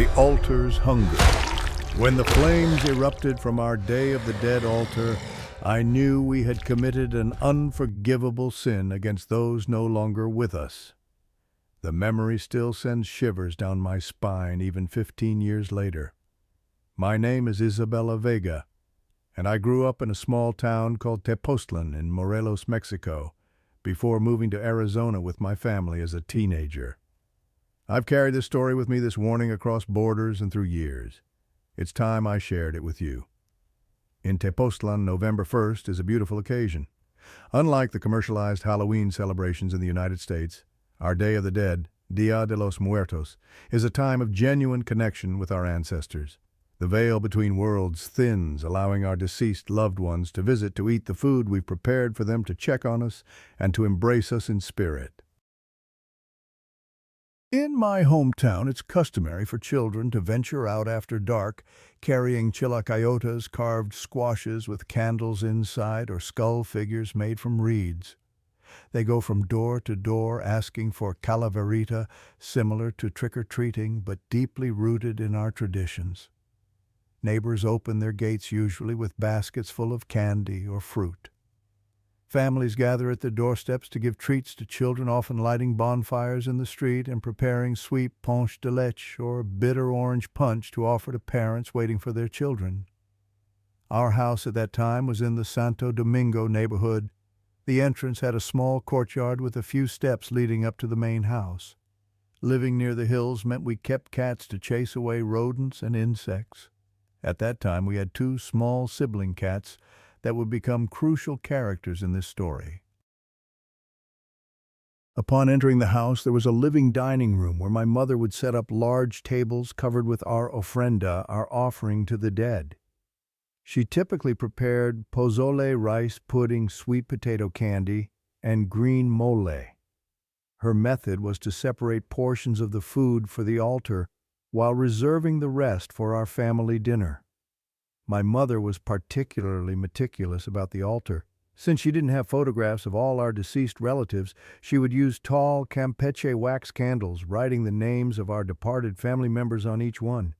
the altar's hunger. When the flames erupted from our Day of the Dead altar, I knew we had committed an unforgivable sin against those no longer with us. The memory still sends shivers down my spine even 15 years later. My name is Isabella Vega, and I grew up in a small town called Tepoztlan in Morelos, Mexico, before moving to Arizona with my family as a teenager. I've carried this story with me, this warning, across borders and through years. It's time I shared it with you. In Tepoztlan, November 1st is a beautiful occasion. Unlike the commercialized Halloween celebrations in the United States, our Day of the Dead, Dia de los Muertos, is a time of genuine connection with our ancestors. The veil between worlds thins, allowing our deceased loved ones to visit to eat the food we've prepared for them, to check on us, and to embrace us in spirit. In my hometown, it's customary for children to venture out after dark, carrying chilacayotas, carved squashes with candles inside, or skull figures made from reeds. They go from door to door asking for calaverita, similar to trick-or-treating but deeply rooted in our traditions. Neighbors open their gates usually with baskets full of candy or fruit. Families gather at the doorsteps to give treats to children, often lighting bonfires in the street and preparing sweet ponche de leche or bitter orange punch to offer to parents waiting for their children. Our house at that time was in the Santo Domingo neighborhood. The entrance had a small courtyard with a few steps leading up to the main house. Living near the hills meant we kept cats to chase away rodents and insects. At that time, we had 2 small sibling cats that would become crucial characters in this story. Upon entering the house, there was a living dining room where my mother would set up large tables covered with our ofrenda, our offering to the dead. She typically prepared pozole, rice pudding, sweet potato candy, and green mole. Her method was to separate portions of the food for the altar while reserving the rest for our family dinner. My mother was particularly meticulous about the altar. Since she didn't have photographs of all our deceased relatives, she would use tall Campeche wax candles, writing the names of our departed family members on each one.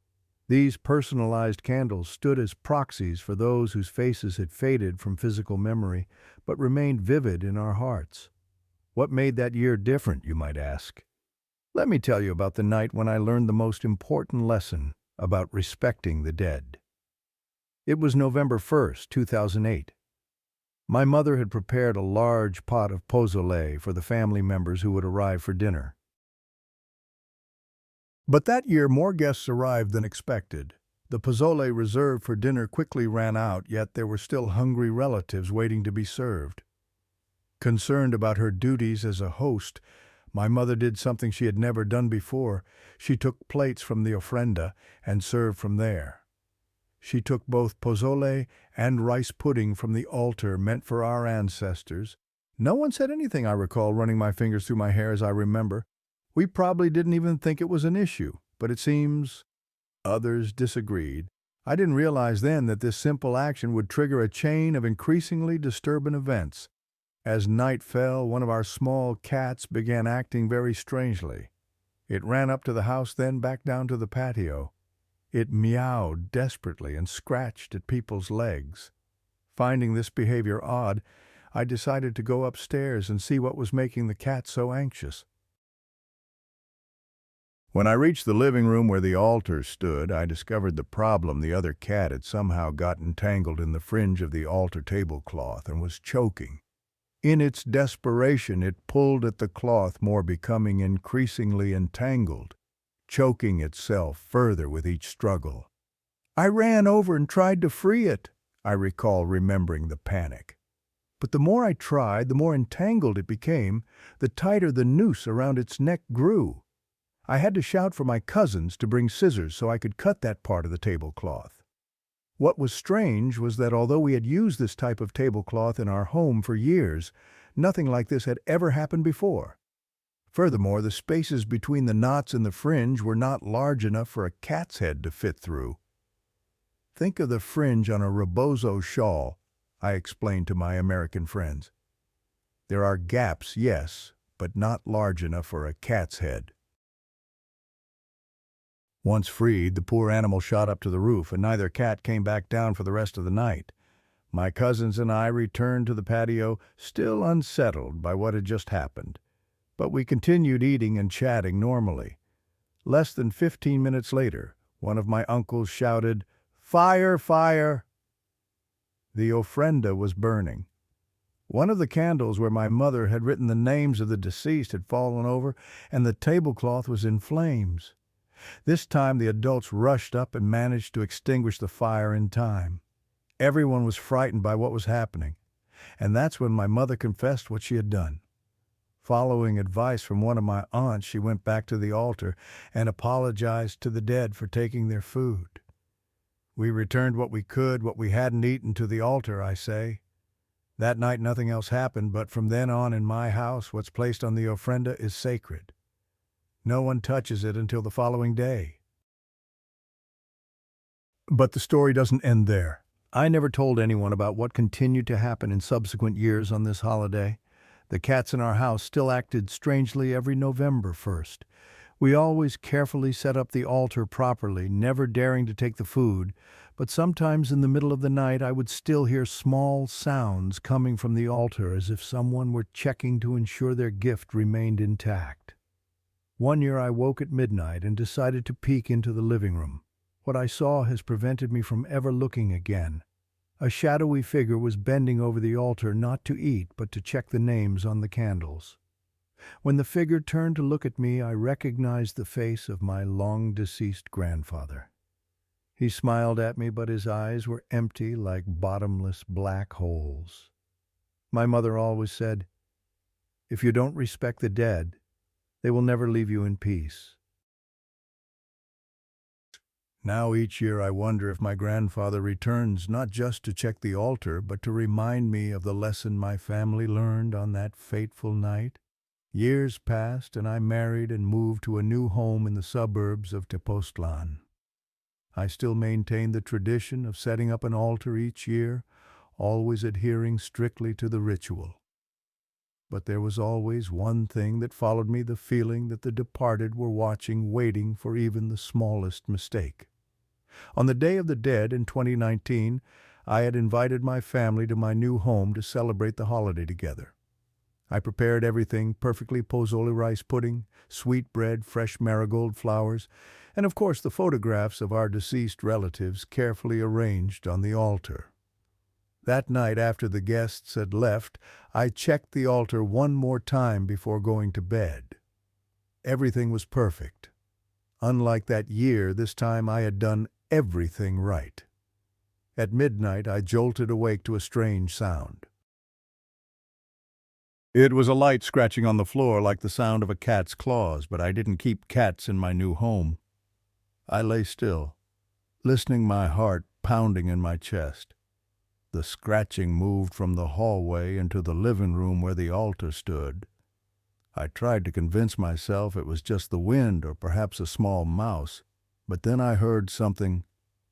These personalized candles stood as proxies for those whose faces had faded from physical memory, but remained vivid in our hearts. What made that year different, you might ask? Let me tell you about the night when I learned the most important lesson about respecting the dead. It was November 1st, 2008. My mother had prepared a large pot of pozole for the family members who would arrive for dinner. But that year, more guests arrived than expected. The pozole reserved for dinner quickly ran out, yet there were still hungry relatives waiting to be served. Concerned about her duties as a host, my mother did something she had never done before. She took plates from the ofrenda and served from there. She took both pozole and rice pudding from the altar meant for our ancestors. No one said anything, I recall, running my fingers through my hair as I remember. We probably didn't even think it was an issue, but it seems others disagreed. I didn't realize then that this simple action would trigger a chain of increasingly disturbing events. As night fell, one of our small cats began acting very strangely. It ran up to the house, then back down to the patio. It meowed desperately and scratched at people's legs. Finding this behavior odd, I decided to go upstairs and see what was making the cat so anxious. When I reached the living room where the altar stood, I discovered the problem. The other cat had somehow gotten tangled in the fringe of the altar tablecloth and was choking. In its desperation, it pulled at the cloth more, becoming increasingly entangled, choking itself further with each struggle. I ran over and tried to free it, I recall, remembering the panic. But the more I tried, the more entangled it became, the tighter the noose around its neck grew. I had to shout for my cousins to bring scissors so I could cut that part of the tablecloth. What was strange was that although we had used this type of tablecloth in our home for years, nothing like this had ever happened before. Furthermore, the spaces between the knots in the fringe were not large enough for a cat's head to fit through. Think of the fringe on a rebozo shawl, I explained to my American friends. There are gaps, yes, but not large enough for a cat's head. Once freed, the poor animal shot up to the roof, and neither cat came back down for the rest of the night. My cousins and I returned to the patio, still unsettled by what had just happened. But we continued eating and chatting normally. Less than 15 minutes later, one of my uncles shouted, "Fire! Fire!" The ofrenda was burning. One of the candles where my mother had written the names of the deceased had fallen over, and the tablecloth was in flames. This time the adults rushed up and managed to extinguish the fire in time. Everyone was frightened by what was happening, and that's when my mother confessed what she had done. Following advice from one of my aunts, she went back to the altar and apologized to the dead for taking their food. We returned what we could, what we hadn't eaten, to the altar, I say. That night nothing else happened, but from then on in my house, what's placed on the ofrenda is sacred. No one touches it until the following day. But the story doesn't end there. I never told anyone about what continued to happen in subsequent years on this holiday. The cats in our house still acted strangely every November 1st. We always carefully set up the altar properly, never daring to take the food, but sometimes in the middle of the night I would still hear small sounds coming from the altar as if someone were checking to ensure their gift remained intact. One year I woke at midnight and decided to peek into the living room. What I saw has prevented me from ever looking again. A shadowy figure was bending over the altar not to eat but to check the names on the candles. When the figure turned to look at me, I recognized the face of my long-deceased grandfather. He smiled at me, but his eyes were empty like bottomless black holes. My mother always said, "If you don't respect the dead, they will never leave you in peace." Now each year I wonder if my grandfather returns not just to check the altar, but to remind me of the lesson my family learned on that fateful night. Years passed, and I married and moved to a new home in the suburbs of Tepoztlan. I still maintain the tradition of setting up an altar each year, always adhering strictly to the ritual. But there was always one thing that followed me, the feeling that the departed were watching, waiting for even the smallest mistake. On the Day of the Dead in 2019, I had invited my family to my new home to celebrate the holiday together. I prepared everything: perfectly pozole rice pudding, sweet bread, fresh marigold flowers, and of course the photographs of our deceased relatives carefully arranged on the altar. That night, after the guests had left, I checked the altar one more time before going to bed. Everything was perfect. Unlike that year, this time I had done everything right. At midnight, I jolted awake to a strange sound. It was a light scratching on the floor like the sound of a cat's claws, but I didn't keep cats in my new home. I lay still, listening, my heart pounding in my chest. The scratching moved from the hallway into the living room where the altar stood. I tried to convince myself it was just the wind or perhaps a small mouse, but then I heard something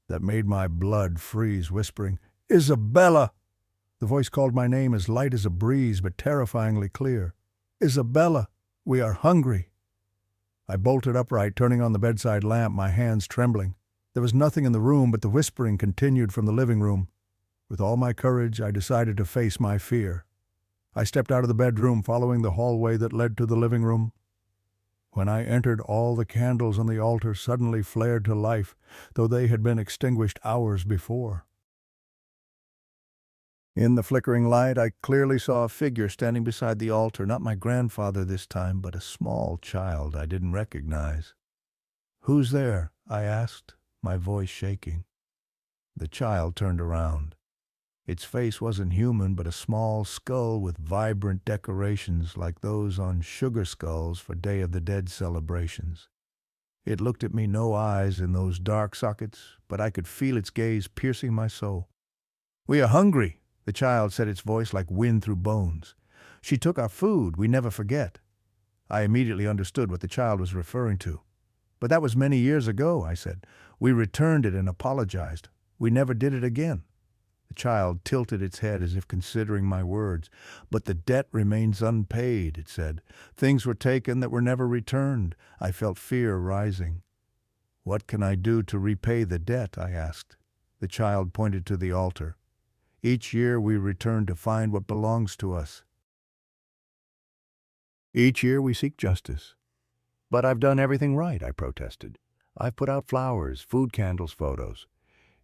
that made my blood freeze, whispering, "Isabella!" The voice called my name as light as a breeze, but terrifyingly clear. "Isabella, we are hungry." I bolted upright, turning on the bedside lamp, my hands trembling. There was nothing in the room, but the whispering continued from the living room. With all my courage, I decided to face my fear. I stepped out of the bedroom, following the hallway that led to the living room. When I entered, all the candles on the altar suddenly flared to life, though they had been extinguished hours before. In the flickering light, I clearly saw a figure standing beside the altar, not my grandfather this time, but a small child I didn't recognize. "Who's there?" I asked, my voice shaking. The child turned around. Its face wasn't human, but a small skull with vibrant decorations like those on sugar skulls for Day of the Dead celebrations. It looked at me, no eyes in those dark sockets, but I could feel its gaze piercing my soul. "We are hungry," the child said, its voice like wind through bones. "She took our food, we never forget." I immediately understood what the child was referring to. "But that was many years ago," I said. "We returned it and apologized. We never did it again." The child tilted its head as if considering my words. "But the debt remains unpaid," it said. "Things were taken that were never returned." I felt fear rising. "What can I do to repay the debt?" I asked. The child pointed to the altar. "Each year we return to find what belongs to us. Each year we seek justice." "But I've done everything right," I protested. "I've put out flowers, food candles, photos."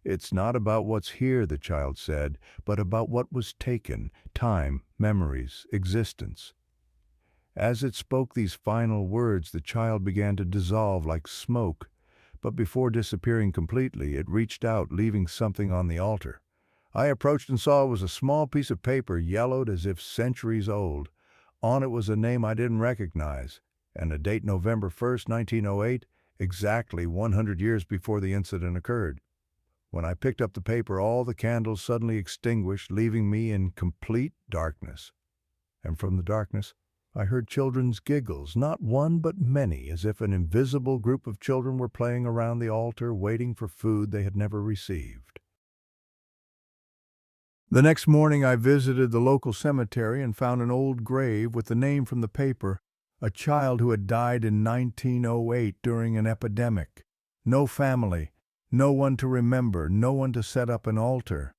"It's not about what's here," the child said, "but about what was taken, time, memories, existence." As it spoke these final words, the child began to dissolve like smoke, but before disappearing completely, it reached out, leaving something on the altar. I approached and saw it was a small piece of paper, yellowed as if centuries old. On it was a name I didn't recognize, and a date November 1st, 1908, exactly 100 years before the incident occurred. When I picked up the paper, all the candles suddenly extinguished, leaving me in complete darkness. And from the darkness, I heard children's giggles, not one but many, as if an invisible group of children were playing around the altar, waiting for food they had never received. The next morning I visited the local cemetery and found an old grave with the name from the paper, a child who had died in 1908 during an epidemic. No family, no one to remember, no one to set up an altar.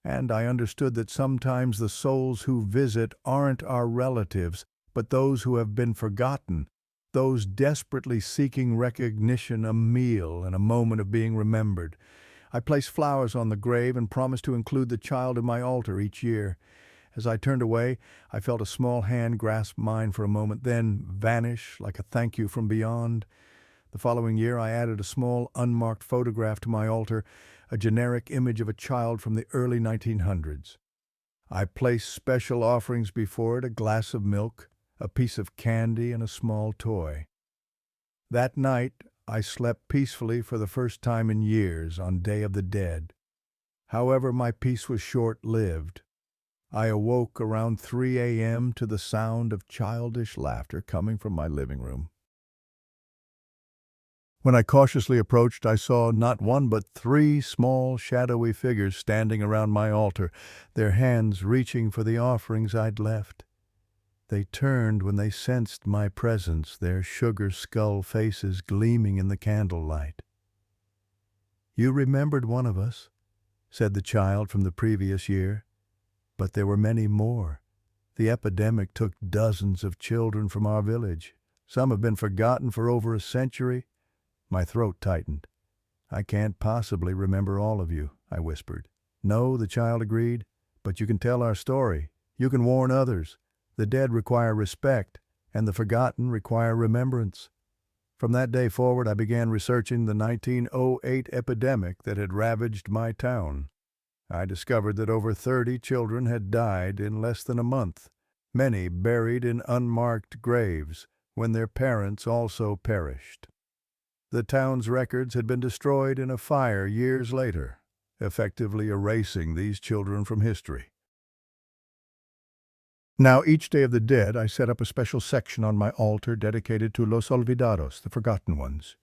And I understood that sometimes the souls who visit aren't our relatives, but those who have been forgotten, those desperately seeking recognition, a meal, and a moment of being remembered. I placed flowers on the grave and promised to include the child in my altar each year. As I turned away, I felt a small hand grasp mine for a moment, then vanish like a thank you from beyond. The following year, I added a small, unmarked photograph to my altar, a generic image of a child from the early 1900s. I placed special offerings before it, a glass of milk, a piece of candy, and a small toy. That night, I slept peacefully for the first time in years on Day of the Dead. However, my peace was short-lived. I awoke around 3 a.m. to the sound of childish laughter coming from my living room. When I cautiously approached, I saw not one but 3 small, shadowy figures standing around my altar, their hands reaching for the offerings I'd left. They turned when they sensed my presence, their sugar skull faces gleaming in the candlelight. "You remembered one of us," said the child from the previous year. "But there were many more. The epidemic took dozens of children from our village. Some have been forgotten for over a century." My throat tightened. "I can't possibly remember all of you," I whispered. "No," the child agreed, "but you can tell our story. You can warn others. The dead require respect, and the forgotten require remembrance." From that day forward, I began researching the 1908 epidemic that had ravaged my town. I discovered that over 30 children had died in less than a month, many buried in unmarked graves, when their parents also perished. The town's records had been destroyed in a fire years later, effectively erasing these children from history. Now, each Day of the Dead, I set up a special section on my altar dedicated to Los Olvidados, the forgotten ones.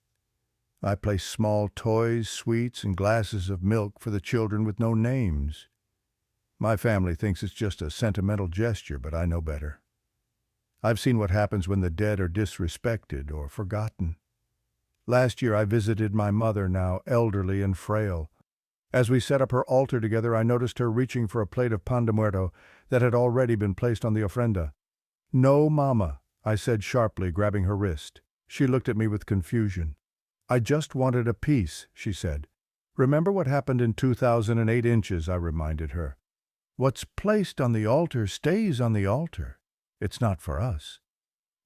I place small toys, sweets, and glasses of milk for the children with no names. My family thinks it's just a sentimental gesture, but I know better. I've seen what happens when the dead are disrespected or forgotten. Last year I visited my mother, now elderly and frail. As we set up her altar together, I noticed her reaching for a plate of pan de muerto that had already been placed on the ofrenda. "No, Mama," I said sharply, grabbing her wrist. She looked at me with confusion. "I just wanted a piece," she said. "Remember what happened in 2008 inches," I reminded her. "What's placed on the altar stays on the altar. It's not for us."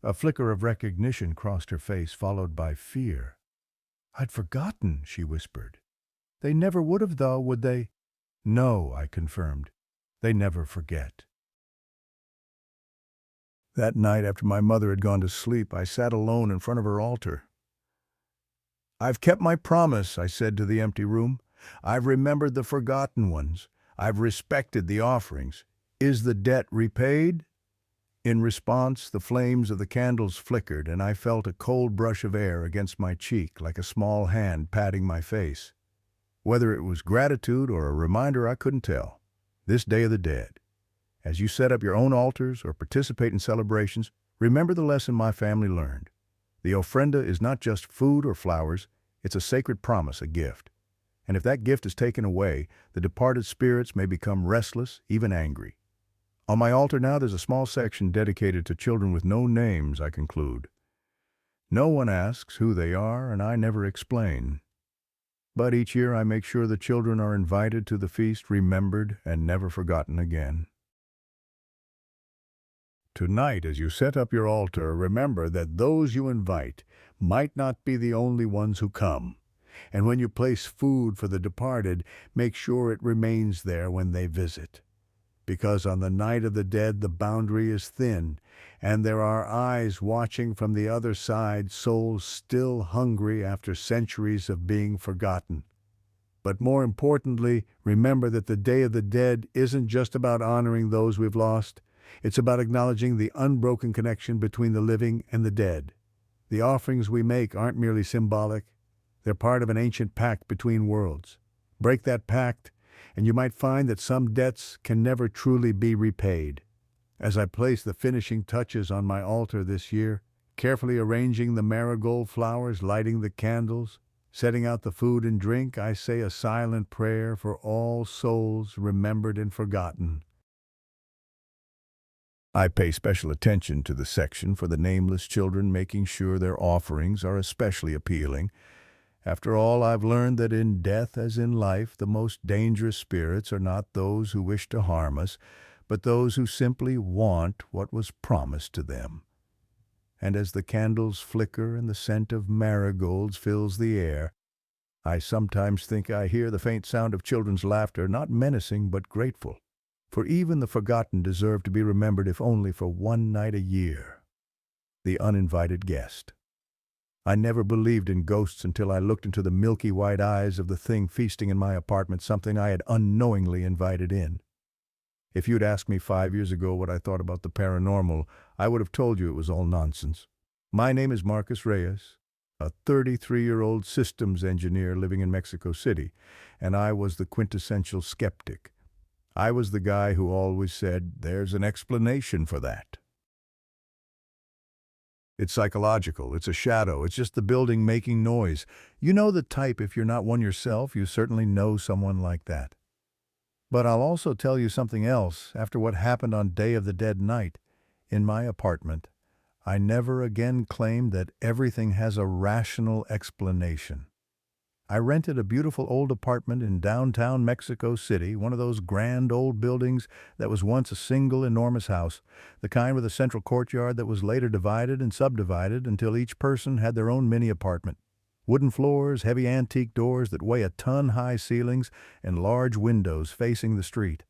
A flicker of recognition crossed her face, followed by fear. "I'd forgotten," she whispered. "They never would have, though, would they?" "No," I confirmed. "They never forget." That night, after my mother had gone to sleep, I sat alone in front of her altar. "I've kept my promise," I said to the empty room. "I've remembered the forgotten ones. I've respected the offerings. Is the debt repaid?" In response, the flames of the candles flickered, and I felt a cold brush of air against my cheek, like a small hand patting my face. Whether it was gratitude or a reminder, I couldn't tell. This Day of the Dead. As you set up your own altars or participate in celebrations, remember the lesson my family learned. The ofrenda is not just food or flowers, It's a sacred promise, a gift. And if that gift is taken away, the departed spirits may become restless, even angry. On my altar now there's a small section dedicated to children with no names, I conclude. No one asks who they are, and I never explain. But each year I make sure the children are invited to the feast, remembered and never forgotten again. Tonight, as you set up your altar, remember that those you invite might not be the only ones who come. And when you place food for the departed, make sure it remains there when they visit. Because on the night of the dead, the boundary is thin, and there are eyes watching from the other side, souls still hungry after centuries of being forgotten. But more importantly, remember that the Day of the Dead isn't just about honoring those we've lost. It's about acknowledging the unbroken connection between the living and the dead. The offerings we make aren't merely symbolic. They're part of an ancient pact between worlds. Break that pact, and you might find that some debts can never truly be repaid. As I place the finishing touches on my altar this year, carefully arranging the marigold flowers, lighting the candles, setting out the food and drink, I say a silent prayer for all souls remembered and forgotten. I pay special attention to the section for the nameless children, making sure their offerings are especially appealing. After all, I've learned that in death as in life, the most dangerous spirits are not those who wish to harm us, but those who simply want what was promised to them. And as the candles flicker and the scent of marigolds fills the air, I sometimes think I hear the faint sound of children's laughter, not menacing but grateful. For even the forgotten deserve to be remembered, if only for one night a year. The uninvited guest. I never believed in ghosts until I looked into the milky white eyes of the thing feasting in my apartment, something I had unknowingly invited in. If you'd asked me 5 years ago what I thought about the paranormal, I would have told you it was all nonsense. My name is Marcus Reyes, a 33-year-old systems engineer living in Mexico City, and I was the quintessential skeptic. I was the guy who always said, "There's an explanation for that." It's psychological, it's a shadow, it's just the building making noise. You know the type. If you're not one yourself, you certainly know someone like that. But I'll also tell you something else. After what happened on Day of the Dead night, in my apartment, I never again claimed that everything has a rational explanation. I rented a beautiful old apartment in downtown Mexico City, one of those grand old buildings that was once a single enormous house, the kind with a central courtyard that was later divided and subdivided until each person had their own mini apartment. Wooden floors, heavy antique doors that weigh a ton, high ceilings, and large windows facing the street.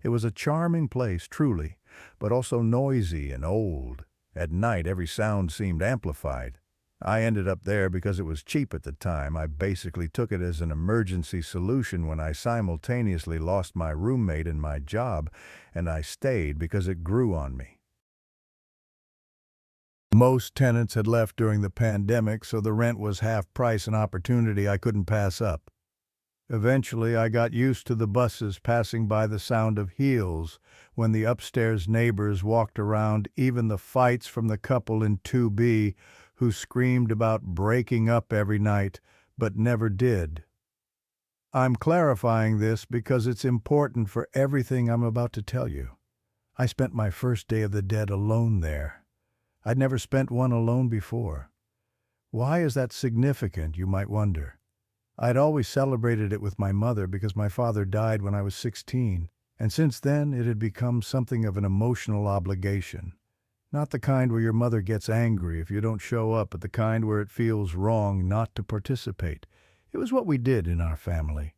It was a charming place, truly, but also noisy and old. At night, every sound seemed amplified. I ended up there because it was cheap at the time. I basically took it as an emergency solution when I simultaneously lost my roommate and my job, and I stayed because it grew on me. Most tenants had left during the pandemic, so the rent was half price, an opportunity I couldn't pass up. Eventually, I got used to the buses passing by, the sound of heels when the upstairs neighbors walked around, even the fights from the couple in 2B who screamed about breaking up every night, but never did. I'm clarifying this because it's important for everything I'm about to tell you. I spent my first Day of the Dead alone there. I'd never spent one alone before. Why is that significant, you might wonder? I'd always celebrated it with my mother because my father died when I was 16, and since then it had become something of an emotional obligation. Not the kind where your mother gets angry if you don't show up, but the kind where it feels wrong not to participate. It was what we did in our family.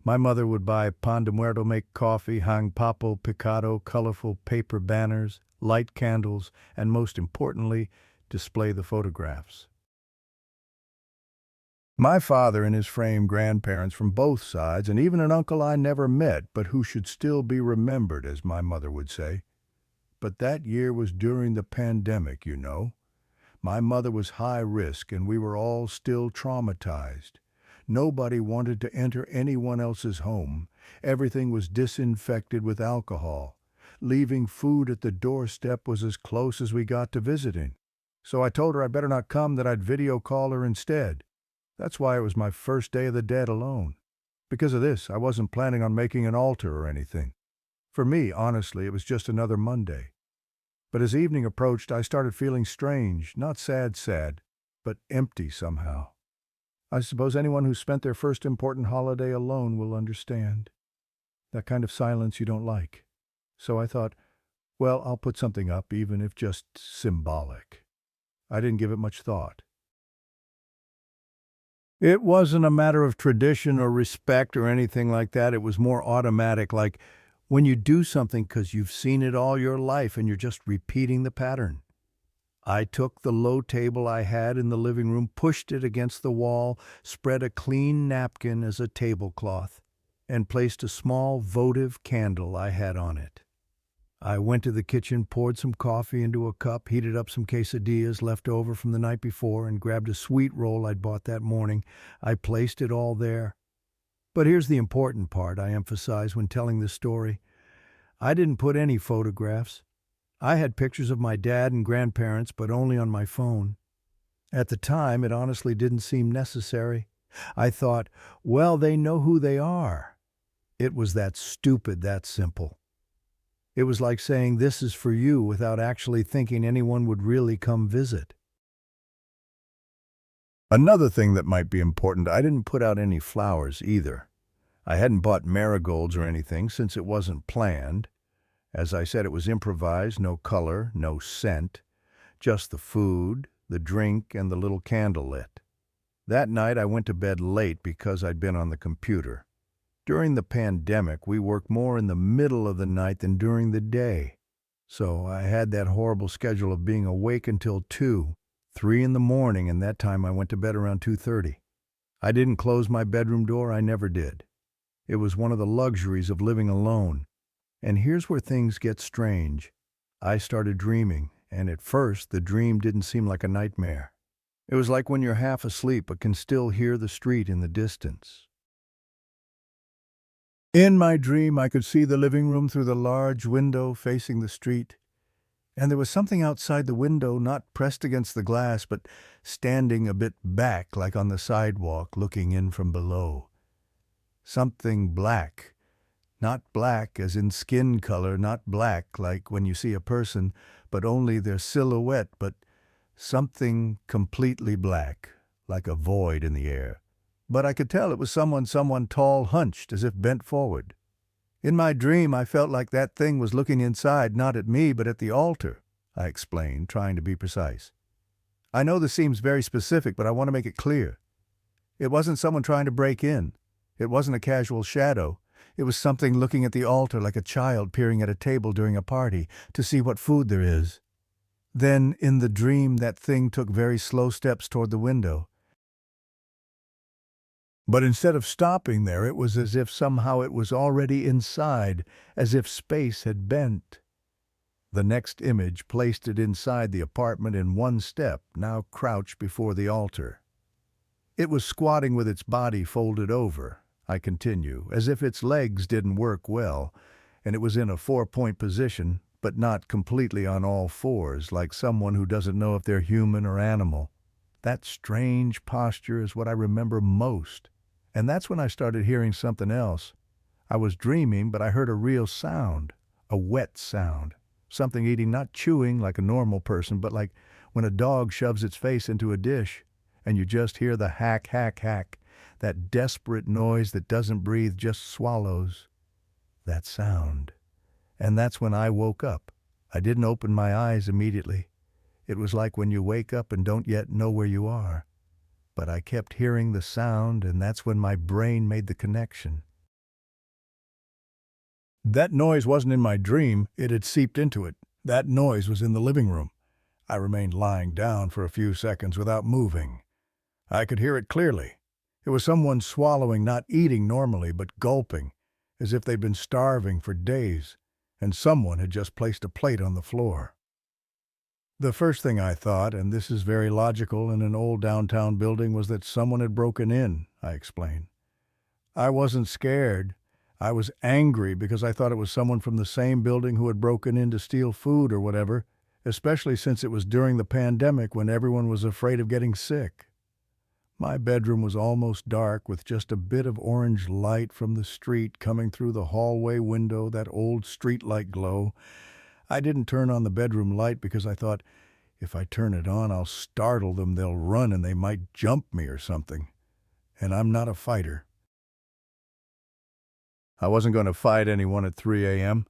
My mother would buy pan de muerto, make coffee, hang papo picado, colorful paper banners, light candles, and most importantly, display the photographs. My father and his framed grandparents from both sides, and even an uncle I never met, but who should still be remembered, as my mother would say. But that year was during the pandemic, you know. My mother was high risk, and we were all still traumatized. Nobody wanted to enter anyone else's home. Everything was disinfected with alcohol. Leaving food at the doorstep was as close as we got to visiting. So I told her I'd better not come, that I'd video call her instead. That's why it was my first Day of the Dead alone. Because of this, I wasn't planning on making an altar or anything. For me, honestly, it was just another Monday. But as evening approached, I started feeling strange, not sad, but empty somehow. I suppose anyone who spent their first important holiday alone will understand. That kind of silence you don't like. So I thought, well, I'll put something up, even if just symbolic. I didn't give it much thought. It wasn't a matter of tradition or respect or anything like that. It was more automatic, like when you do something because you've seen it all your life and you're just repeating the pattern. I took the low table I had in the living room, pushed it against the wall, spread a clean napkin as a tablecloth, and placed a small votive candle I had on it. I went to the kitchen, poured some coffee into a cup, heated up some quesadillas left over from the night before, and grabbed a sweet roll I'd bought that morning. I placed it all there. But here's the important part I emphasize when telling this story. I didn't put any photographs. I had pictures of my dad and grandparents, but only on my phone. At the time, it honestly didn't seem necessary. I thought, well, they know who they are. It was that stupid, that simple. It was like saying this is for you without actually thinking anyone would really come visit. Another thing that might be important, I didn't put out any flowers either. I hadn't bought marigolds or anything since it wasn't planned. As I said, it was improvised, no color, no scent, just the food, the drink, and the little candle lit. That night I went to bed late because I'd been on the computer. During the pandemic, we worked more in the middle of the night than during the day. So I had that horrible schedule of being awake until 2, 3 in the morning, and that time I went to bed around 2:30. I didn't close my bedroom door, I never did. It was one of the luxuries of living alone. And here's where things get strange. I started dreaming, and at first the dream didn't seem like a nightmare. It was like when you're half asleep but can still hear the street in the distance. In my dream, I could see the living room through the large window facing the street, and there was something outside the window, not pressed against the glass, but standing a bit back, like on the sidewalk, looking in from below. Something black. Not black as in skin color, not black like when you see a person, but only their silhouette, but something completely black, like a void in the air. But I could tell it was someone tall, hunched, as if bent forward. In my dream, I felt like that thing was looking inside, not at me, but at the altar, I explained, trying to be precise. I know this seems very specific, but I want to make it clear. It wasn't someone trying to break in. It wasn't a casual shadow. It was something looking at the altar like a child peering at a table during a party to see what food there is. Then, in the dream, that thing took very slow steps toward the window. But instead of stopping there, it was as if somehow it was already inside, as if space had bent. The next image placed it inside the apartment in one step, now crouched before the altar. It was squatting with its body folded over, I continue, as if its legs didn't work well, and it was in a 4-point position, but not completely on all fours, like someone who doesn't know if they're human or animal. That strange posture is what I remember most. And that's when I started hearing something else. I was dreaming, but I heard a real sound, a wet sound. Something eating, not chewing like a normal person, but like when a dog shoves its face into a dish, and you just hear the hack, hack, hack, that desperate noise that doesn't breathe, just swallows. That sound. And that's when I woke up. I didn't open my eyes immediately. It was like when you wake up and don't yet know where you are. But I kept hearing the sound, and that's when my brain made the connection. That noise wasn't in my dream, it had seeped into it. That noise was in the living room. I remained lying down for a few seconds without moving. I could hear it clearly. It was someone swallowing, not eating normally, but gulping, as if they'd been starving for days, and someone had just placed a plate on the floor. The first thing I thought, and this is very logical in an old downtown building, was that someone had broken in, I explained. I wasn't scared. I was angry because I thought it was someone from the same building who had broken in to steal food or whatever, especially since it was during the pandemic when everyone was afraid of getting sick. My bedroom was almost dark with just a bit of orange light from the street coming through the hallway window, that old streetlight glow. I didn't turn on the bedroom light because I thought, if I turn it on, I'll startle them, they'll run and they might jump me or something. And I'm not a fighter. I wasn't going to fight anyone at 3 a.m.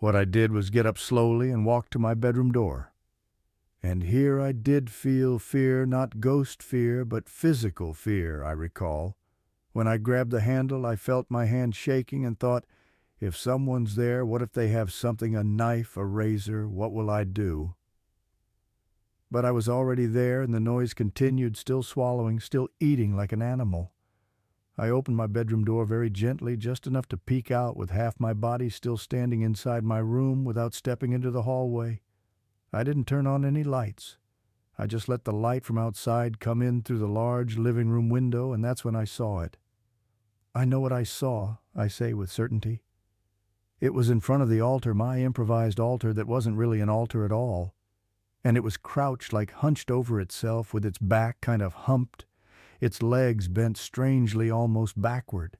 What I did was get up slowly and walk to my bedroom door. And here I did feel fear, not ghost fear, but physical fear, I recall. When I grabbed the handle, I felt my hand shaking and thought, if someone's there, what if they have something, a knife, a razor, what will I do? But I was already there, and the noise continued, still swallowing, still eating like an animal. I opened my bedroom door very gently, just enough to peek out with half my body still standing inside my room without stepping into the hallway. I didn't turn on any lights. I just let the light from outside come in through the large living room window, and that's when I saw it. I know what I saw, I say with certainty. It was in front of the altar, my improvised altar that wasn't really an altar at all. And it was crouched, like hunched over itself, with its back kind of humped, its legs bent strangely almost backward,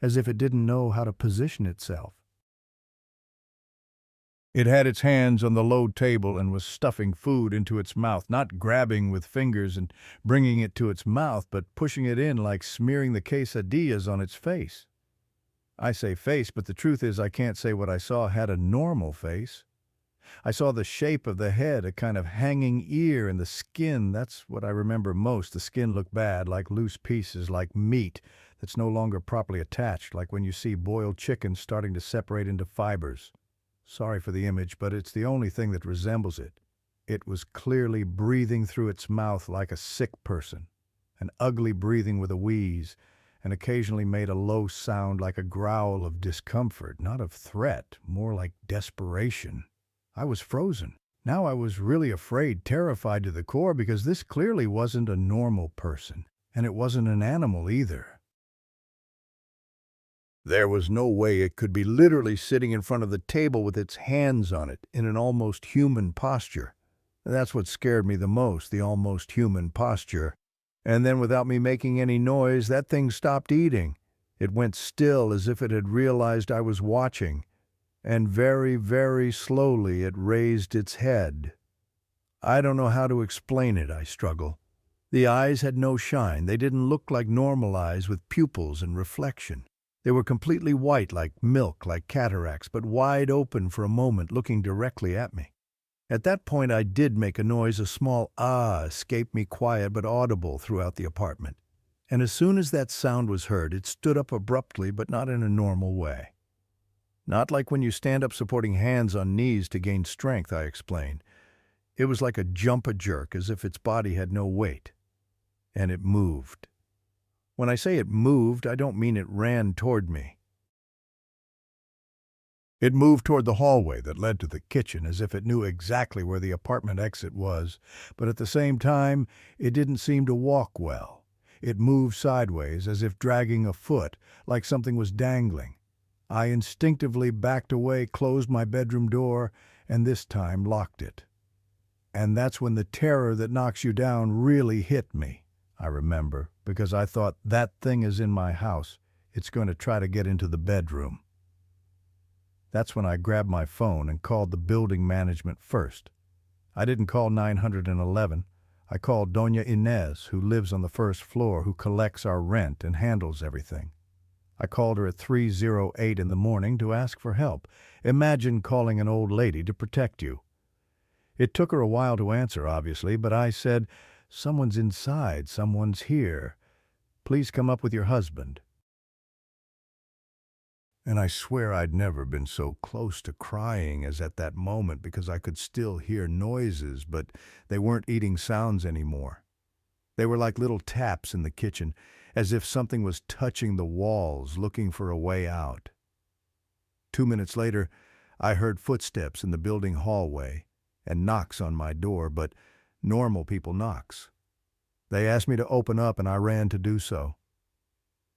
as if it didn't know how to position itself. It had its hands on the low table and was stuffing food into its mouth, not grabbing with fingers and bringing it to its mouth, but pushing it in like smearing the quesadillas on its face. I say face, but the truth is I can't say what I saw had a normal face. I saw the shape of the head, a kind of hanging ear, and the skin. That's what I remember most. The skin looked bad, like loose pieces, like meat that's no longer properly attached, like when you see boiled chicken starting to separate into fibers. Sorry for the image, but it's the only thing that resembles it. It was clearly breathing through its mouth like a sick person, an ugly breathing with a wheeze, and occasionally made a low sound like a growl of discomfort, not of threat, more like desperation. I was frozen. Now I was really afraid, terrified to the core, because this clearly wasn't a normal person, and it wasn't an animal either. There was no way it could be literally sitting in front of the table with its hands on it in an almost human posture. That's what scared me the most, the almost human posture. And then without me making any noise, that thing stopped eating. It went still as if it had realized I was watching. And very, very slowly it raised its head. I don't know how to explain it, I struggle. The eyes had no shine. They didn't look like normal eyes with pupils and reflection. They were completely white, like milk, like cataracts, but wide open for a moment, looking directly at me. At that point I did make a noise, a small ah escaped me, quiet but audible throughout the apartment. And as soon as that sound was heard, it stood up abruptly, but not in a normal way. Not like when you stand up supporting hands on knees to gain strength, I explained. It was like a jump-a-jerk, as if its body had no weight. And it moved. When I say it moved, I don't mean it ran toward me. It moved toward the hallway that led to the kitchen, as if it knew exactly where the apartment exit was, but at the same time, it didn't seem to walk well. It moved sideways, as if dragging a foot, like something was dangling. I instinctively backed away, closed my bedroom door, and this time locked it. And that's when the terror that knocks you down really hit me, I remember, because I thought, that thing is in my house. It's going to try to get into the bedroom. That's when I grabbed my phone and called the building management first. I didn't call 911. I called Doña Inez, who lives on the first floor, who collects our rent and handles everything. I called her at 3:08 in the morning to ask for help. Imagine calling an old lady to protect you. It took her a while to answer, obviously, but I said, "Someone's inside, someone's here. Please come up with your husband." And I swear I'd never been so close to crying as at that moment, because I could still hear noises, but they weren't eating sounds anymore. They were like little taps in the kitchen, as if something was touching the walls, looking for a way out. 2 minutes later, I heard footsteps in the building hallway and knocks on my door, but normal people knocks. They asked me to open up, and I ran to do so.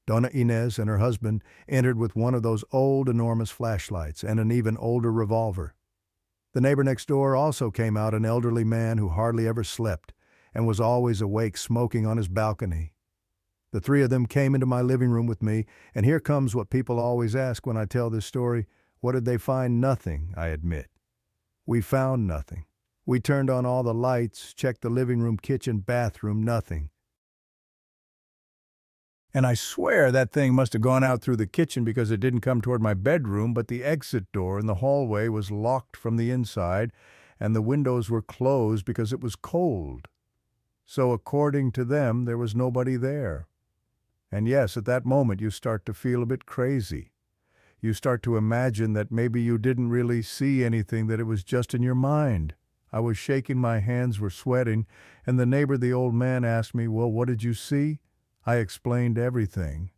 Donna Inez and her husband entered with one of those old, enormous flashlights and an even older revolver. The neighbor next door also came out, an elderly man who hardly ever slept and was always awake, smoking on his balcony. The three of them came into my living room with me, and here comes what people always ask when I tell this story. What did they find? Nothing, I admit. We found nothing. We turned on all the lights, checked the living room, kitchen, bathroom, nothing. And I swear that thing must have gone out through the kitchen because it didn't come toward my bedroom, but the exit door in the hallway was locked from the inside, and the windows were closed because it was cold. So according to them, there was nobody there. And yes, at that moment you start to feel a bit crazy. You start to imagine that maybe you didn't really see anything, that it was just in your mind. I was shaking, my hands were sweating, and the neighbor, the old man, asked me, "Well, what did you see?" I explained everything.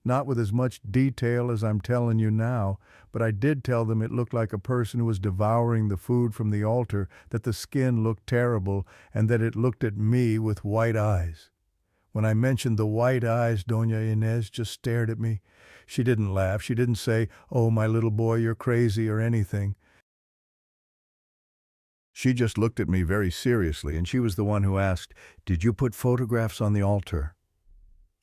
Not with as much detail as I'm telling you now, but I did tell them it looked like a person who was devouring the food from the altar, that the skin looked terrible, and that it looked at me with white eyes. When I mentioned the white eyes, Doña Inez just stared at me. She didn't laugh. She didn't say, "Oh, my little boy, you're crazy," or anything. She just looked at me very seriously, and she was the one who asked, "Did you put photographs on the altar?"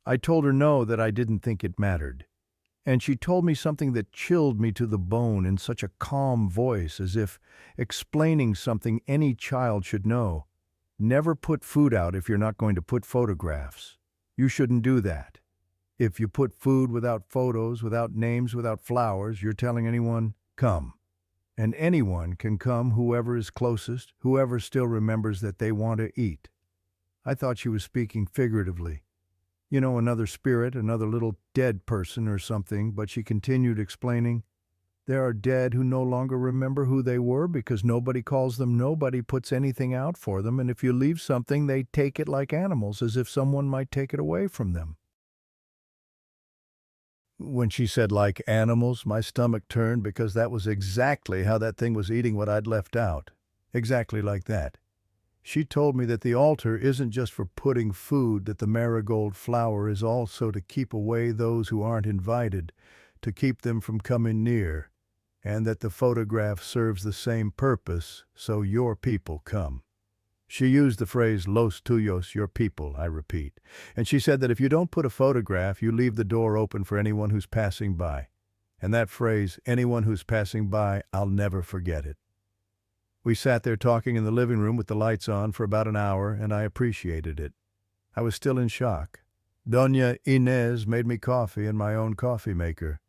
I told her no, that I didn't think it mattered. And she told me something that chilled me to the bone in such a calm voice, as if explaining something any child should know. Never put food out if you're not going to put photographs. You shouldn't do that. If you put food without photos, without names, without flowers, you're telling anyone, "Come." And anyone can come, whoever is closest, whoever still remembers that they want to eat. I thought she was speaking figuratively. You know, another spirit, another little dead person or something, but she continued explaining, "There are dead who no longer remember who they were because nobody calls them, nobody puts anything out for them, and if you leave something, they take it like animals, as if someone might take it away from them." When she said like animals, my stomach turned because that was exactly how that thing was eating what I'd left out. Exactly like that. She told me that the altar isn't just for putting food, that the marigold flower is also to keep away those who aren't invited, to keep them from coming near, and that the photograph serves the same purpose, so your people come. She used the phrase "los tuyos," your people, I repeat. And she said that if you don't put a photograph, you leave the door open for anyone who's passing by. And that phrase, anyone who's passing by, I'll never forget it. We sat there talking in the living room with the lights on for about an hour, and I appreciated it. I was still in shock. Doña Inez made me coffee in my own coffee maker.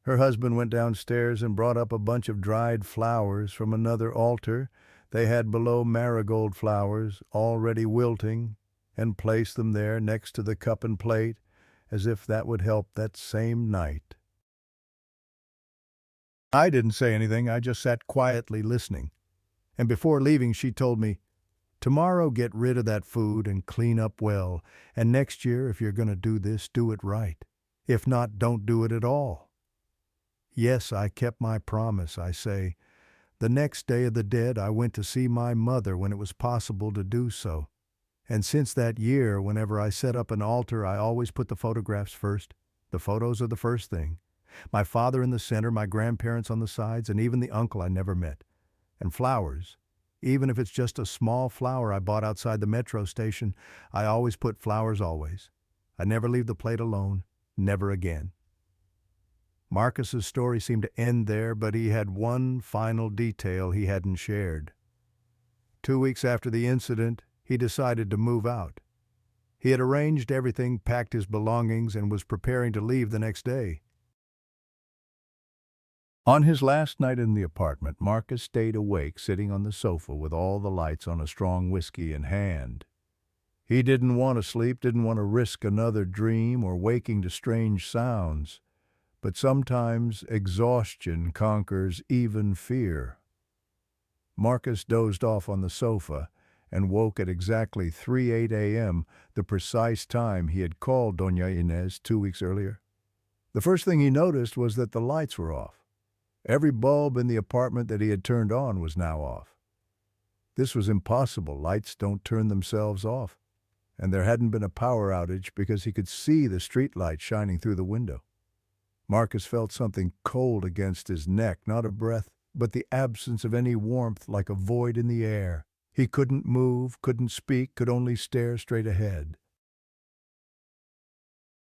Her husband went downstairs and brought up a bunch of dried flowers from another altar they had below, marigold flowers, already wilting, and placed them there next to the cup and plate, as if that would help that same night. I didn't say anything, I just sat quietly listening. And before leaving, she told me, "Tomorrow get rid of that food and clean up well, and next year, if you're going to do this, do it right. If not, don't do it at all." Yes, I kept my promise, I say. The next Day of the Dead, I went to see my mother when it was possible to do so. And since that year, whenever I set up an altar, I always put the photographs first. The photos are the first thing. My father in the center, my grandparents on the sides, and even the uncle I never met. And flowers. Even if it's just a small flower I bought outside the metro station, I always put flowers always. I never leave the plate alone. Never again. Marcus's story seemed to end there, but he had one final detail he hadn't shared. 2 weeks after the incident, he decided to move out. He had arranged everything, packed his belongings, and was preparing to leave the next day. On his last night in the apartment, Marcus stayed awake, sitting on the sofa with all the lights on, a strong whiskey in hand. He didn't want to sleep, didn't want to risk another dream or waking to strange sounds. But sometimes exhaustion conquers even fear. Marcus dozed off on the sofa and woke at exactly 3:08 a.m., the precise time he had called Doña Inez 2 weeks earlier. The first thing he noticed was that the lights were off. Every bulb in the apartment that he had turned on was now off. This was impossible. Lights don't turn themselves off. And there hadn't been a power outage because he could see the street light shining through the window. Marcus felt something cold against his neck, not a breath, but the absence of any warmth, like a void in the air. He couldn't move, couldn't speak, could only stare straight ahead.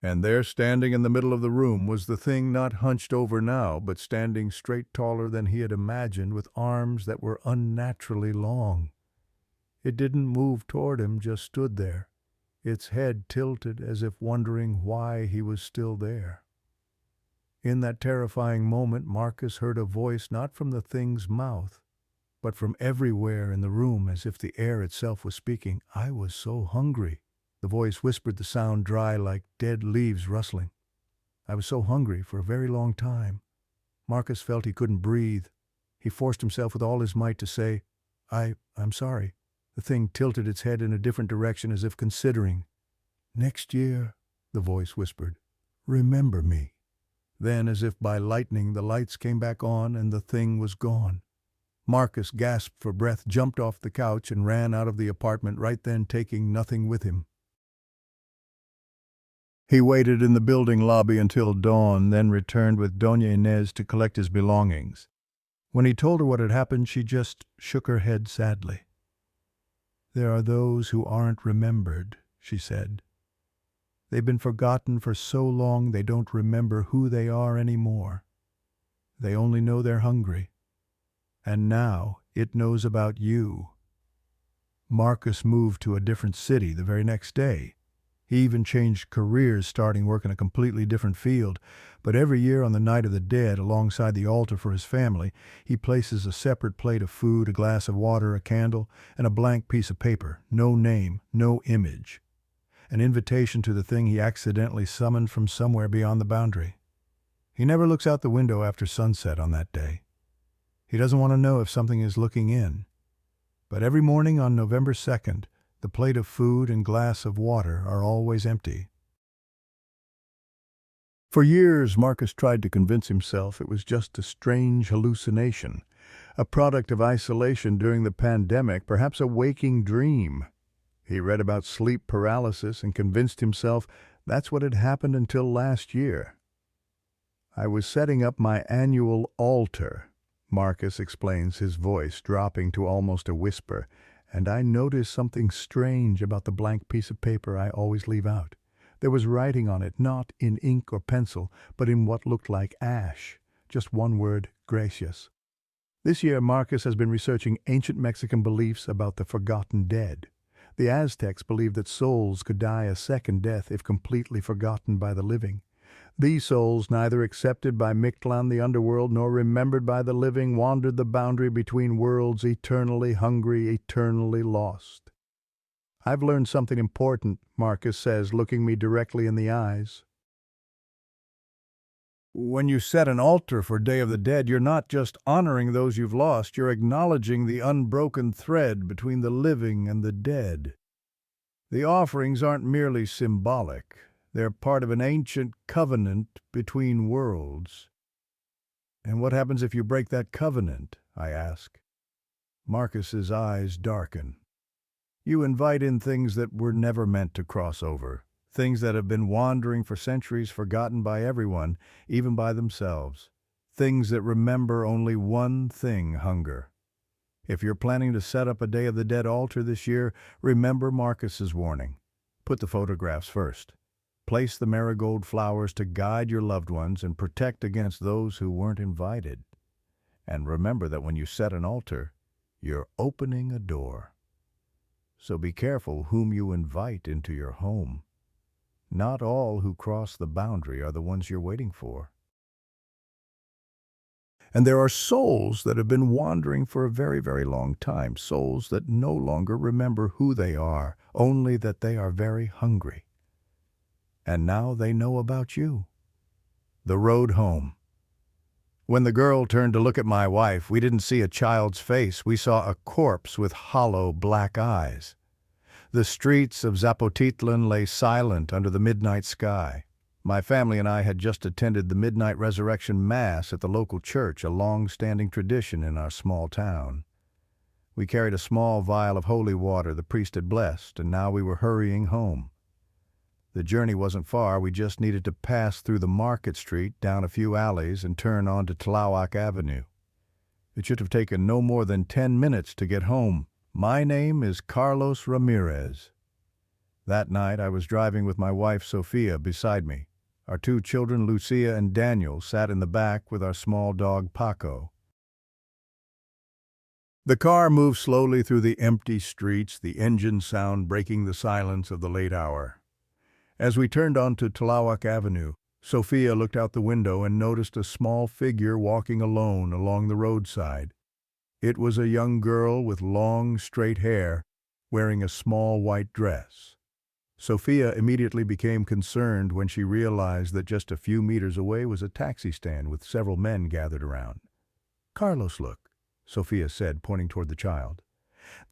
And there, standing in the middle of the room, was the thing not hunched over now, but standing straight taller than he had imagined, with arms that were unnaturally long. It didn't move toward him, just stood there, its head tilted as if wondering why he was still there. In that terrifying moment, Marcus heard a voice not from the thing's mouth, but from everywhere in the room, as if the air itself was speaking. "I was so hungry." The voice whispered, the sound dry like dead leaves rustling. "I was so hungry for a very long time." Marcus felt he couldn't breathe. He forced himself with all his might to say, I'm sorry." The thing tilted its head in a different direction as if considering. "Next year," the voice whispered, "remember me." Then, as if by lightning, the lights came back on and the thing was gone. Marcus gasped for breath, jumped off the couch, and ran out of the apartment right then, taking nothing with him. He waited in the building lobby until dawn, then returned with Doña Inés to collect his belongings. When he told her what had happened, she just shook her head sadly. "There are those who aren't remembered," she said. "They've been forgotten for so long they don't remember who they are anymore. They only know they're hungry. And now it knows about you." Marcus moved to a different city the very next day. He even changed careers, starting work in a completely different field. But every year on the Night of the Dead, alongside the altar for his family, he places a separate plate of food, a glass of water, a candle, and a blank piece of paper. No name, no image. An invitation to the thing he accidentally summoned from somewhere beyond the boundary. He never looks out the window after sunset on that day. He doesn't want to know if something is looking in. But every morning on November 2nd, the plate of food and glass of water are always empty. For years, Marcus tried to convince himself it was just a strange hallucination, a product of isolation during the pandemic, perhaps a waking dream. He read about sleep paralysis and convinced himself that's what had happened until last year. "I was setting up my annual altar," Marcus explains, his voice dropping to almost a whisper, "and I noticed something strange about the blank piece of paper I always leave out. There was writing on it, not in ink or pencil, but in what looked like ash. Just one word, gracias." This year, Marcus has been researching ancient Mexican beliefs about the forgotten dead. The Aztecs believed that souls could die a second death if completely forgotten by the living. These souls, neither accepted by Mictlan, the underworld, nor remembered by the living, wandered the boundary between worlds, eternally hungry, eternally lost. "I've learned something important," Marcus says, looking me directly in the eyes. "When you set an altar for Day of the Dead, you're not just honoring those you've lost, you're acknowledging the unbroken thread between the living and the dead. The offerings aren't merely symbolic. They're part of an ancient covenant between worlds." "And what happens if you break that covenant?" I ask. Marcus's eyes darken. "You invite in things that were never meant to cross over, things that have been wandering for centuries, forgotten by everyone, even by themselves. Things that remember only one thing, hunger. If you're planning to set up a Day of the Dead altar this year, remember Marcus's warning. Put the photographs first. Place the marigold flowers to guide your loved ones and protect against those who weren't invited. And remember that when you set an altar, you're opening a door. So be careful whom you invite into your home. Not all who cross the boundary are the ones you're waiting for." And there are souls that have been wandering for a very, very long time, souls that no longer remember who they are, only that they are very hungry. And now they know about you. The road home. When the girl turned to look at my wife, we didn't see a child's face. We saw a corpse with hollow black eyes. The streets of Zapotitlan lay silent under the midnight sky. My family and I had just attended the midnight resurrection mass at the local church, a long-standing tradition in our small town. We carried a small vial of holy water the priest had blessed, and now we were hurrying home. The journey wasn't far. We just needed to pass through the market street, down a few alleys, and turn onto Tláhuac Avenue. It should have taken no more than 10 minutes to get home. My name is Carlos Ramirez. That night I was driving with my wife Sophia beside me. Our two children, Lucia and Daniel, sat in the back with our small dog Paco. The car moved slowly through the empty streets, the engine sound breaking the silence of the late hour. As we turned onto Tlahuac Avenue, Sophia looked out the window and noticed a small figure walking alone along the roadside. It was a young girl with long, straight hair, wearing a small white dress. Sophia immediately became concerned when she realized that just a few meters away was a taxi stand with several men gathered around. "Carlos, look," Sophia said, pointing toward the child.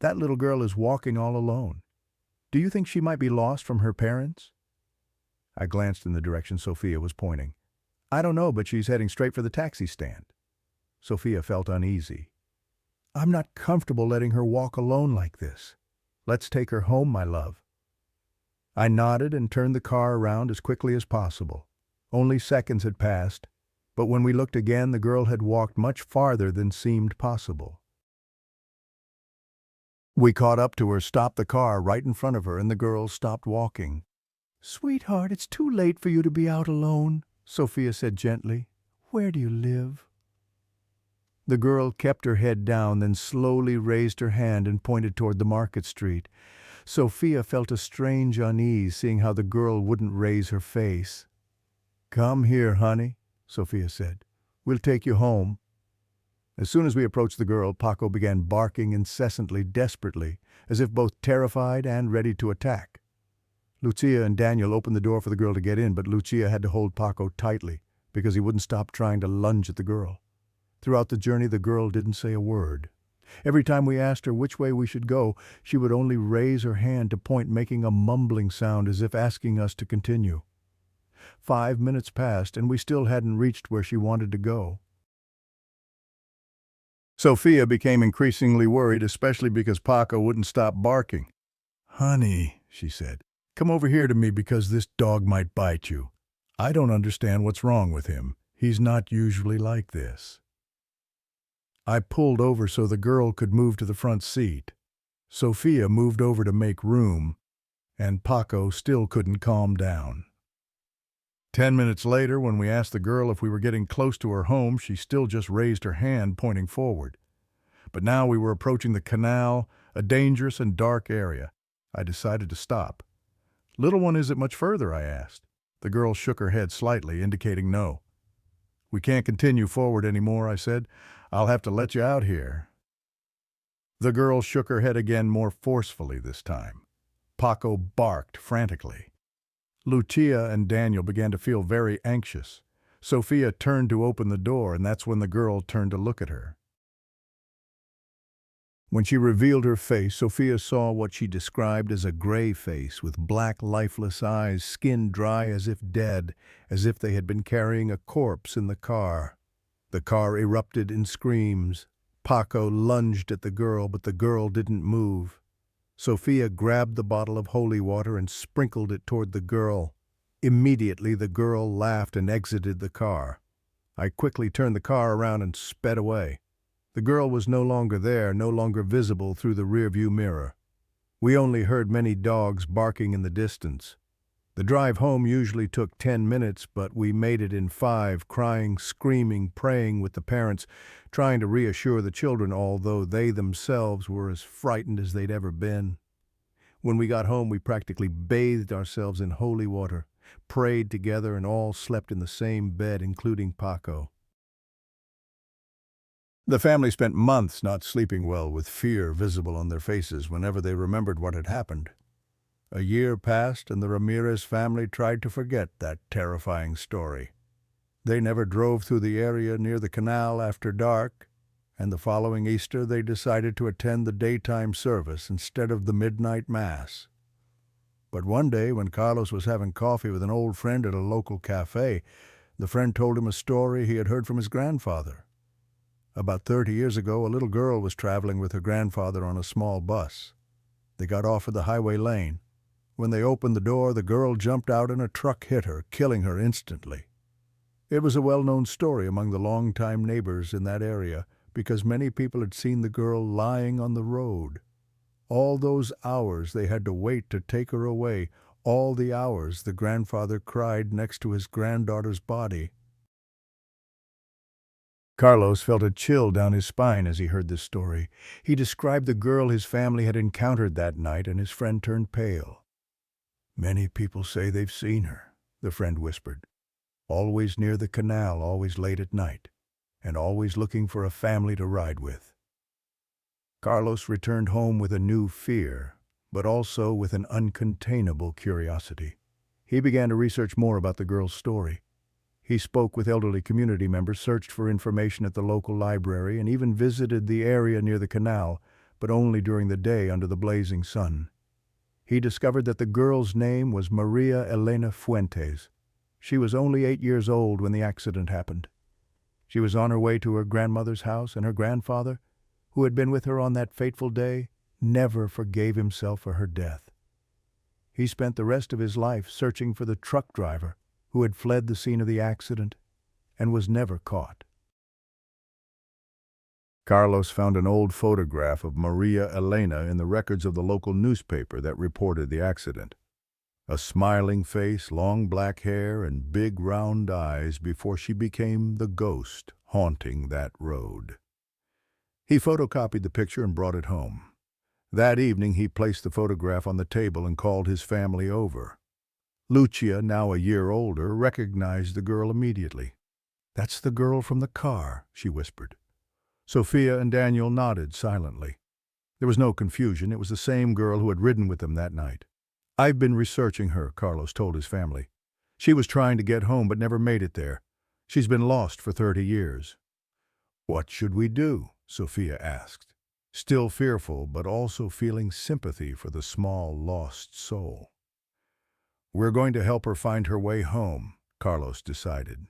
"That little girl is walking all alone. Do you think she might be lost from her parents?" I glanced in the direction Sophia was pointing. "I don't know, but she's heading straight for the taxi stand." Sophia felt uneasy. "I'm not comfortable letting her walk alone like this. Let's take her home, my love." I nodded and turned the car around as quickly as possible. Only seconds had passed, but when we looked again, the girl had walked much farther than seemed possible. We caught up to her, stopped the car right in front of her, and the girl stopped walking. "Sweetheart, it's too late for you to be out alone," Sophia said gently. "Where do you live?" The girl kept her head down, then slowly raised her hand and pointed toward the market street. Sophia felt a strange unease seeing how the girl wouldn't raise her face. "Come here, honey," Sophia said. "We'll take you home." As soon as we approached the girl, Paco began barking incessantly, desperately, as if both terrified and ready to attack. Lucia and Daniel opened the door for the girl to get in, but Lucia had to hold Paco tightly because he wouldn't stop trying to lunge at the girl. Throughout the journey, the girl didn't say a word. Every time we asked her which way we should go, she would only raise her hand to point, making a mumbling sound as if asking us to continue. 5 minutes passed, and we still hadn't reached where she wanted to go. Sophia became increasingly worried, especially because Paco wouldn't stop barking. "Honey," she said, "come over here to me because this dog might bite you. I don't understand what's wrong with him. He's not usually like this." I pulled over so the girl could move to the front seat. Sophia moved over to make room, and Paco still couldn't calm down. 10 minutes later, when we asked the girl if we were getting close to her home, she still just raised her hand, pointing forward. But now we were approaching the canal, a dangerous and dark area. I decided to stop. "Little one, is it much further?" I asked. The girl shook her head slightly, indicating no. "We can't continue forward anymore," I said. "I'll have to let you out here." The girl shook her head again, more forcefully this time. Paco barked frantically. Lucia and Daniel began to feel very anxious. Sophia turned to open the door, and that's when the girl turned to look at her. When she revealed her face, Sophia saw what she described as a gray face with black, lifeless eyes, skin dry as if dead, as if they had been carrying a corpse in the car. The car erupted in screams. Paco lunged at the girl, but the girl didn't move. Sophia grabbed the bottle of holy water and sprinkled it toward the girl. Immediately, the girl laughed and exited the car. I quickly turned the car around and sped away. The girl was no longer there, no longer visible through the rearview mirror. We only heard many dogs barking in the distance. The drive home usually took 10 minutes, but we made it in 5, crying, screaming, praying with the parents, trying to reassure the children, although they themselves were as frightened as they'd ever been. When we got home, we practically bathed ourselves in holy water, prayed together, and all slept in the same bed, including Paco. The family spent months not sleeping well, with fear visible on their faces whenever they remembered what had happened. A year passed, and the Ramirez family tried to forget that terrifying story. They never drove through the area near the canal after dark, and the following Easter they decided to attend the daytime service instead of the midnight mass. But one day, when Carlos was having coffee with an old friend at a local cafe, the friend told him a story he had heard from his grandfather. About 30 years ago, a little girl was traveling with her grandfather on a small bus. They got off at the highway lane. When they opened the door, the girl jumped out and a truck hit her, killing her instantly. It was a well-known story among the longtime neighbors in that area because many people had seen the girl lying on the road. All those hours they had to wait to take her away, all the hours the grandfather cried next to his granddaughter's body. Carlos felt a chill down his spine as he heard this story. He described the girl his family had encountered that night, and his friend turned pale. "Many people say they've seen her," the friend whispered. "Always near the canal, always late at night, and always looking for a family to ride with." Carlos returned home with a new fear, but also with an uncontainable curiosity. He began to research more about the girl's story. He spoke with elderly community members, searched for information at the local library, and even visited the area near the canal, but only during the day under the blazing sun. He discovered that the girl's name was Maria Elena Fuentes. She was only 8 years old when the accident happened. She was on her way to her grandmother's house, and her grandfather, who had been with her on that fateful day, never forgave himself for her death. He spent the rest of his life searching for the truck driver who had fled the scene of the accident and was never caught. Carlos found an old photograph of Maria Elena in the records of the local newspaper that reported the accident. A smiling face, long black hair, and big round eyes before she became the ghost haunting that road. He photocopied the picture and brought it home. That evening he placed the photograph on the table and called his family over. Lucia, now a year older, recognized the girl immediately. "That's the girl from the car," she whispered. Sophia and Daniel nodded silently. There was no confusion. It was the same girl who had ridden with them that night. "I've been researching her," Carlos told his family. "She was trying to get home but never made it there. She's been lost for 30 years. "What should we do?" Sophia asked, still fearful but also feeling sympathy for the small, lost soul. "We're going to help her find her way home," Carlos decided.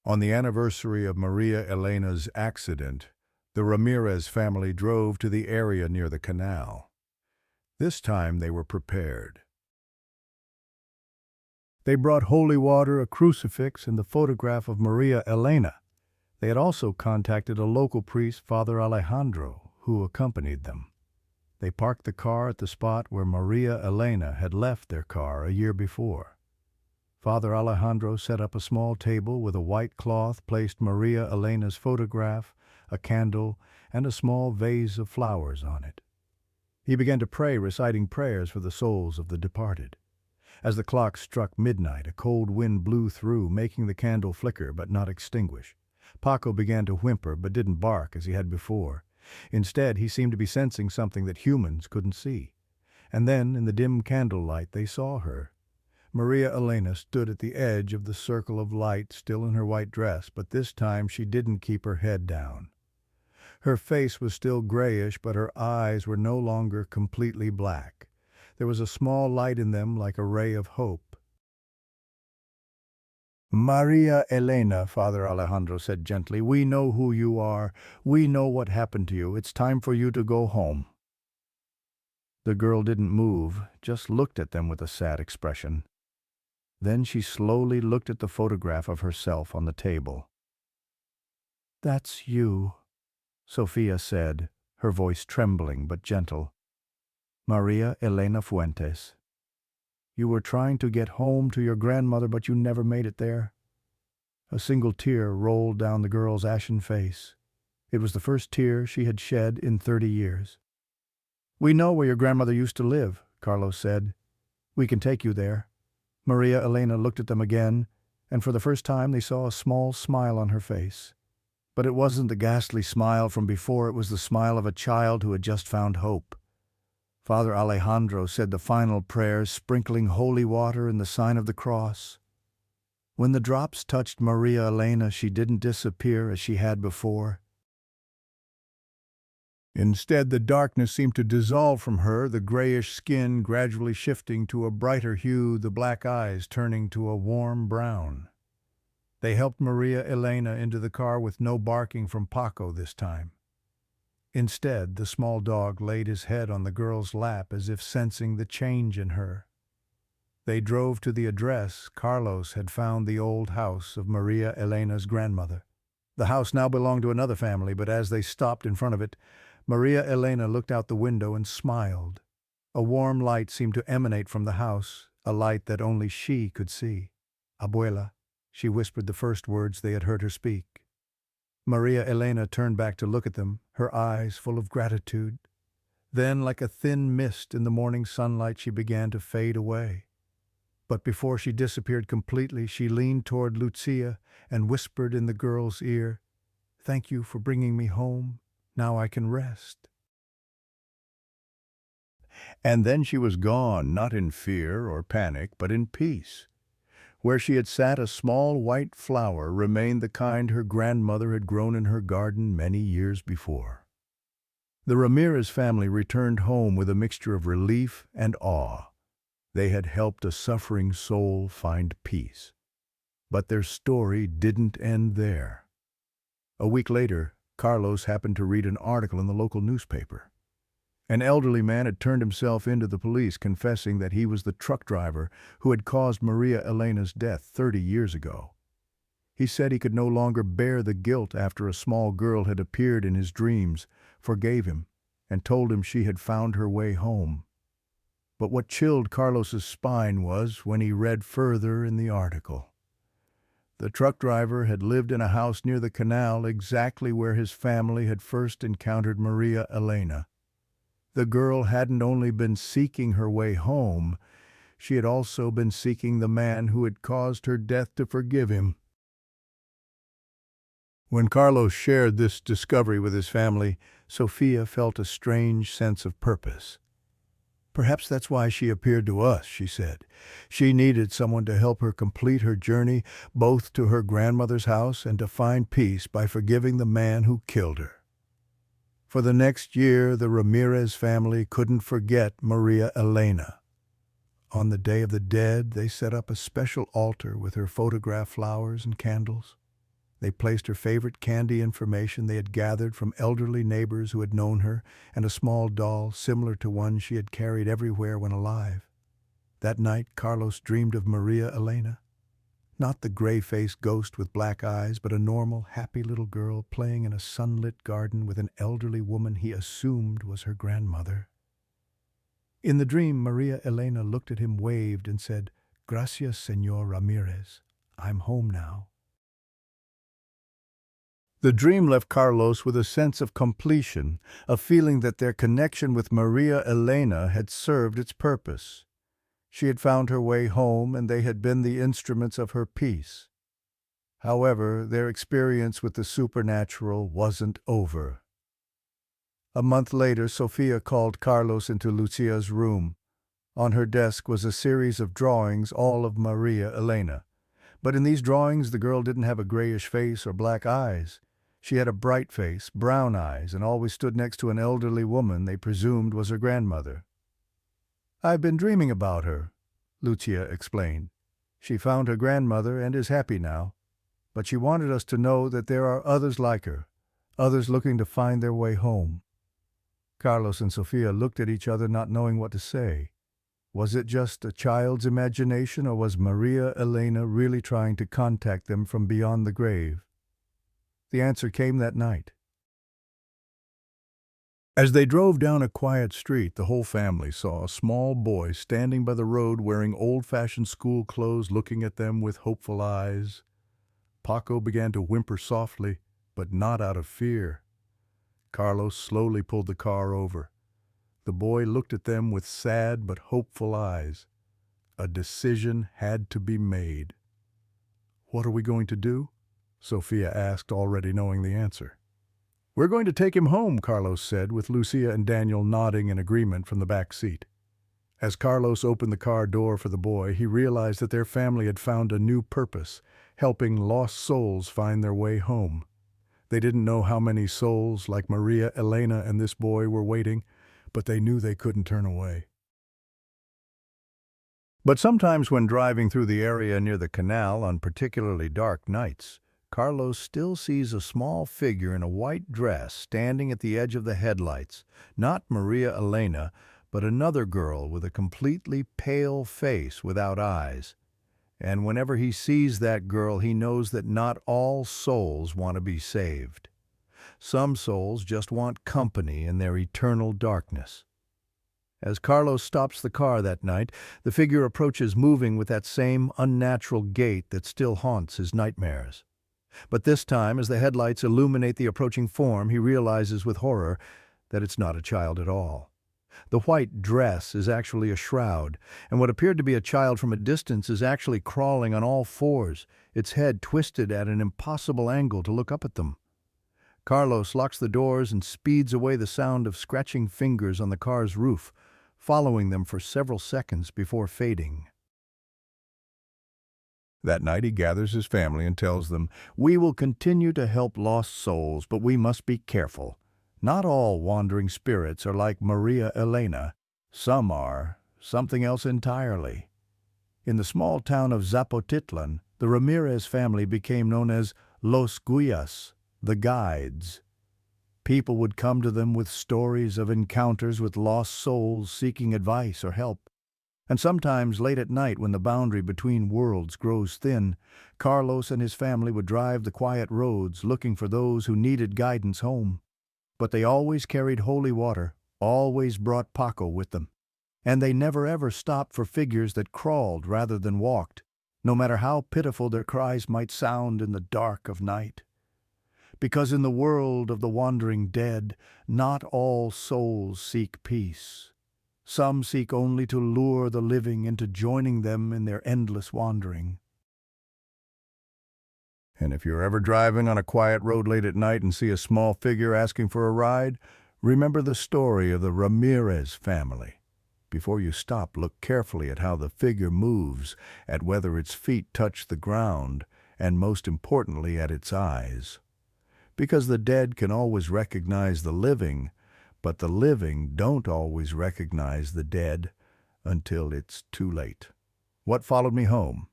On the anniversary of Maria Elena's accident, the Ramirez family drove to the area near the canal. This time they were prepared. They brought holy water, a crucifix, and the photograph of Maria Elena. They had also contacted a local priest, Father Alejandro, who accompanied them. They parked the car at the spot where Maria Elena had left their car a year before. Father Alejandro set up a small table with a white cloth, placed Maria Elena's photograph, a candle, and a small vase of flowers on it. He began to pray, reciting prayers for the souls of the departed. As the clock struck midnight, a cold wind blew through, making the candle flicker but not extinguish. Paco began to whimper but didn't bark as he had before. Instead, he seemed to be sensing something that humans couldn't see. And then, in the dim candlelight, they saw her. Maria Elena stood at the edge of the circle of light, still in her white dress, but this time she didn't keep her head down. Her face was still grayish, but her eyes were no longer completely black. There was a small light in them like a ray of hope. "Maria Elena," Father Alejandro said gently, "we know who you are. We know what happened to you. It's time for you to go home." The girl didn't move, just looked at them with a sad expression. Then she slowly looked at the photograph of herself on the table. "That's you," Sophia said, her voice trembling but gentle. "Maria Elena Fuentes. You were trying to get home to your grandmother, but you never made it there." A single tear rolled down the girl's ashen face. It was the first tear she had shed in 30 years. "We know where your grandmother used to live," Carlos said. "We can take you there." Maria Elena looked at them again, and for the first time they saw a small smile on her face. But it wasn't the ghastly smile from before, it was the smile of a child who had just found hope. Father Alejandro said the final prayers, sprinkling holy water in the sign of the cross. When the drops touched Maria Elena, she didn't disappear as she had before. Instead, the darkness seemed to dissolve from her, the grayish skin gradually shifting to a brighter hue, the black eyes turning to a warm brown. They helped Maria Elena into the car with no barking from Paco this time. Instead, the small dog laid his head on the girl's lap as if sensing the change in her. They drove to the address. Carlos had found the old house of Maria Elena's grandmother. The house now belonged to another family, but as they stopped in front of it, Maria Elena looked out the window and smiled. A warm light seemed to emanate from the house, a light that only she could see. "Abuela," she whispered the first words they had heard her speak. Maria Elena turned back to look at them, her eyes full of gratitude. Then, like a thin mist in the morning sunlight, she began to fade away. But before she disappeared completely, she leaned toward Lucia and whispered in the girl's ear, "Thank you for bringing me home. Now I can rest." And then she was gone, not in fear or panic, but in peace. Where she had sat, a small white flower remained the kind her grandmother had grown in her garden many years before. The Ramirez family returned home with a mixture of relief and awe. They had helped a suffering soul find peace. But their story didn't end there. A week later, Carlos happened to read an article in the local newspaper. An elderly man had turned himself in to the police, confessing that he was the truck driver who had caused Maria Elena's death 30 years ago. He said he could no longer bear the guilt after a small girl had appeared in his dreams, forgave him, and told him she had found her way home. But what chilled Carlos's spine was when he read further in the article. The truck driver had lived in a house near the canal exactly where his family had first encountered Maria Elena. The girl hadn't only been seeking her way home, she had also been seeking the man who had caused her death to forgive him. When Carlos shared this discovery with his family, Sophia felt a strange sense of purpose. "Perhaps that's why she appeared to us," she said. "She needed someone to help her complete her journey, both to her grandmother's house and to find peace by forgiving the man who killed her." For the next year, the Ramirez family couldn't forget Maria Elena. On the Day of the Dead, they set up a special altar with her photograph flowers and candles. They placed her favorite candy information they had gathered from elderly neighbors who had known her, and a small doll similar to one she had carried everywhere when alive. That night, Carlos dreamed of Maria Elena. Not the gray-faced ghost with black eyes, but a normal, happy little girl playing in a sunlit garden with an elderly woman he assumed was her grandmother. In the dream, Maria Elena looked at him, waved, and said, "Gracias, Señor Ramirez. I'm home now." The dream left Carlos with a sense of completion, a feeling that their connection with Maria Elena had served its purpose. She had found her way home, and they had been the instruments of her peace. However, their experience with the supernatural wasn't over. A month later, Sofia called Carlos into Lucia's room. On her desk was a series of drawings, all of Maria Elena. But in these drawings, the girl didn't have a grayish face or black eyes. She had a bright face, brown eyes, and always stood next to an elderly woman they presumed was her grandmother. "I've been dreaming about her," Lucia explained. "She found her grandmother and is happy now. But she wanted us to know that there are others like her, others looking to find their way home." Carlos and Sofia looked at each other, not knowing what to say. Was it just a child's imagination, or was Maria Elena really trying to contact them from beyond the grave? The answer came that night. As they drove down a quiet street, the whole family saw a small boy standing by the road wearing old-fashioned school clothes, looking at them with hopeful eyes. Paco began to whimper softly, but not out of fear. Carlos slowly pulled the car over. The boy looked at them with sad but hopeful eyes. A decision had to be made. "What are we going to do?" Sophia asked, already knowing the answer. "We're going to take him home," Carlos said, with Lucia and Daniel nodding in agreement from the back seat. As Carlos opened the car door for the boy, he realized that their family had found a new purpose, helping lost souls find their way home. They didn't know how many souls like Maria Elena and this boy were waiting, but they knew they couldn't turn away. But sometimes when driving through the area near the canal on particularly dark nights, Carlos still sees a small figure in a white dress standing at the edge of the headlights, not Maria Elena, but another girl with a completely pale face without eyes. And whenever he sees that girl, he knows that not all souls want to be saved. Some souls just want company in their eternal darkness. As Carlos stops the car that night, the figure approaches moving with that same unnatural gait that still haunts his nightmares. But this time, as the headlights illuminate the approaching form, he realizes with horror that it's not a child at all. The white dress is actually a shroud, and what appeared to be a child from a distance is actually crawling on all fours, its head twisted at an impossible angle to look up at them. Carlos locks the doors and speeds away the sound of scratching fingers on the car's roof, following them for several seconds before fading. That night he gathers his family and tells them, "We will continue to help lost souls, but we must be careful. Not all wandering spirits are like Maria Elena. Some are something else entirely." In the small town of Zapotitlan, the Ramirez family became known as Los Guias, the guides. People would come to them with stories of encounters with lost souls seeking advice or help. And sometimes late at night, when the boundary between worlds grows thin, Carlos and his family would drive the quiet roads looking for those who needed guidance home. But they always carried holy water, always brought Paco with them. And they never ever stopped for figures that crawled rather than walked, no matter how pitiful their cries might sound in the dark of night. Because in the world of the wandering dead, not all souls seek peace. Some seek only to lure the living into joining them in their endless wandering. And if you're ever driving on a quiet road late at night and see a small figure asking for a ride, remember the story of the Ramirez family. Before you stop, look carefully at how the figure moves, at whether its feet touch the ground, and most importantly, at its eyes. Because the dead can always recognize the living, but the living don't always recognize the dead until it's too late. What followed me home?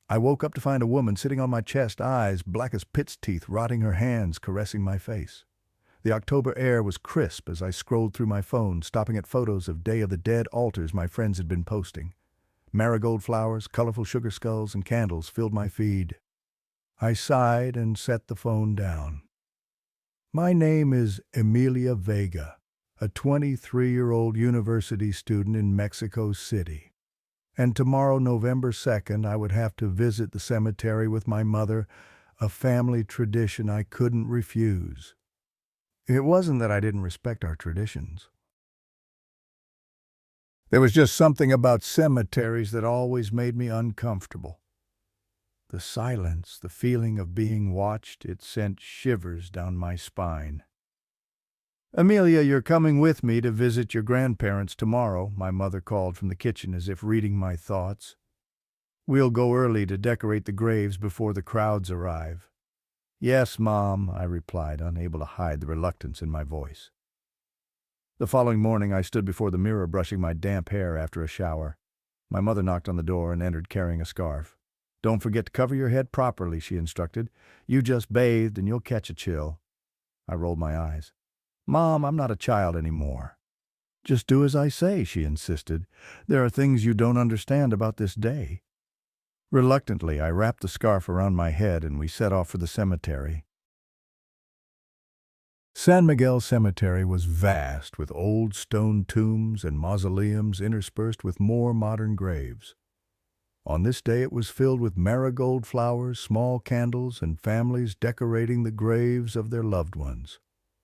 I woke up to find a woman sitting on my chest, eyes black as pit's teeth, rotting her hands, caressing my face. The October air was crisp as I scrolled through my phone, stopping at photos of Day of the Dead altars my friends had been posting. Marigold flowers, colorful sugar skulls, and candles filled my feed. I sighed and set the phone down. My name is Emilia Vega, a 23-year-old university student in Mexico City. And tomorrow, November 2nd, I would have to visit the cemetery with my mother, a family tradition I couldn't refuse. It wasn't that I didn't respect our traditions. There was just something about cemeteries that always made me uncomfortable. The silence, the feeling of being watched, it sent shivers down my spine. "Amelia, you're coming with me to visit your grandparents tomorrow," my mother called from the kitchen as if reading my thoughts. "We'll go early to decorate the graves before the crowds arrive." "Yes, Mom," I replied, unable to hide the reluctance in my voice. The following morning I stood before the mirror brushing my damp hair after a shower. My mother knocked on the door and entered carrying a scarf. "Don't forget to cover your head properly," she instructed. "You just bathed and you'll catch a chill." I rolled my eyes. "Mom, I'm not a child anymore." "Just do as I say," she insisted. "There are things you don't understand about this day." Reluctantly, I wrapped the scarf around my head and we set off for the cemetery. San Miguel Cemetery was vast, with old stone tombs and mausoleums interspersed with more modern graves. On this day it was filled with marigold flowers, small candles, and families decorating the graves of their loved ones.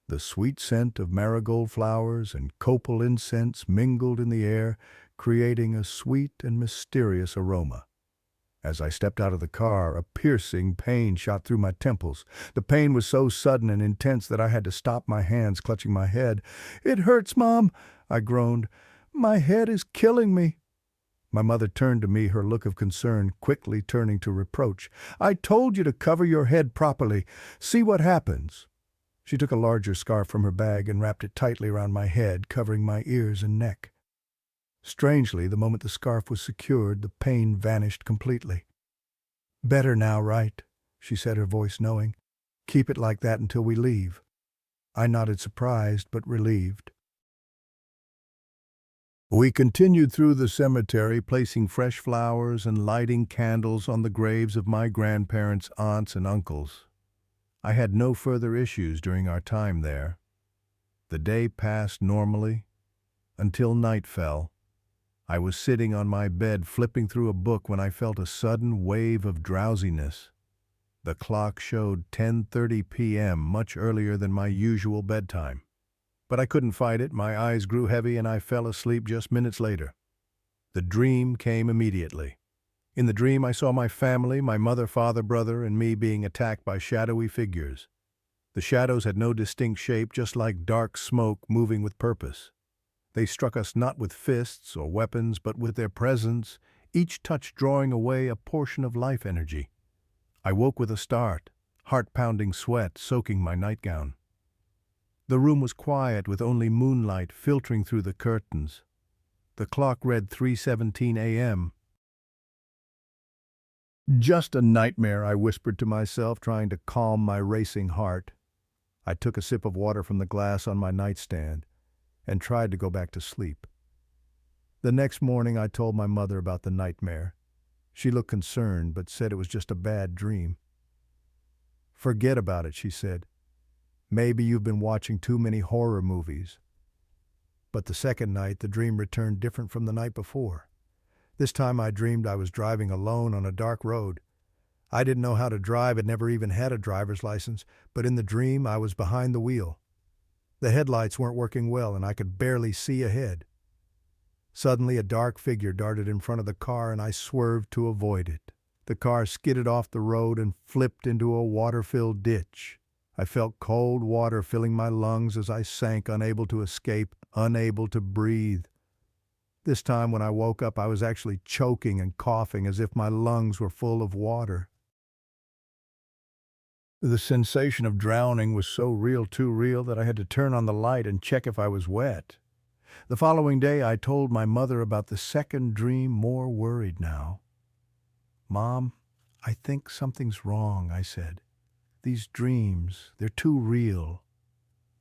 The sweet scent of marigold flowers and copal incense mingled in the air, creating a sweet and mysterious aroma. As I stepped out of the car, a piercing pain shot through my temples. The pain was so sudden and intense that I had to stop, my hands clutching my head. "It hurts, Mom," I groaned. "My head is killing me." My mother turned to me, her look of concern quickly turning to reproach. "I told you to cover your head properly. See what happens." She took a larger scarf from her bag and wrapped it tightly around my head, covering my ears and neck. Strangely, the moment the scarf was secured, the pain vanished completely. "Better now, right?" she said, her voice knowing. "Keep it like that until we leave." I nodded, surprised but relieved. We continued through the cemetery, placing fresh flowers and lighting candles on the graves of my grandparents, aunts, and uncles. I had no further issues during our time there. The day passed normally until night fell. I was sitting on my bed flipping through a book when I felt a sudden wave of drowsiness. The clock showed 10:30 p.m., much earlier than my usual bedtime. But I couldn't fight it. My eyes grew heavy and I fell asleep just minutes later. The dream came immediately. In the dream, I saw my family, my mother, father, brother, and me being attacked by shadowy figures. The shadows had no distinct shape, just like dark smoke moving with purpose. They struck us not with fists or weapons, but with their presence, each touch drawing away a portion of life energy. I woke with a start, heart-pounding sweat soaking my nightgown. The room was quiet with only moonlight filtering through the curtains. The clock read 3:17 a.m. "Just a nightmare," I whispered to myself, trying to calm my racing heart. I took a sip of water from the glass on my nightstand and tried to go back to sleep. The next morning I told my mother about the nightmare. She looked concerned but said it was just a bad dream. "Forget about it," she said. "Maybe you've been watching too many horror movies." But the second night the dream returned different from the night before. This time I dreamed I was driving alone on a dark road. I didn't know how to drive, had never even had a driver's license, but in the dream I was behind the wheel. The headlights weren't working well and I could barely see ahead. Suddenly a dark figure darted in front of the car and I swerved to avoid it. The car skidded off the road and flipped into a water-filled ditch. I felt cold water filling my lungs as I sank, unable to escape, unable to breathe. This time when I woke up, I was actually choking and coughing as if my lungs were full of water. The sensation of drowning was so real, too real, that I had to turn on the light and check if I was wet. The following day, I told my mother about the second dream, more worried now. "Mom, I think something's wrong," I said. "These dreams, they're too real."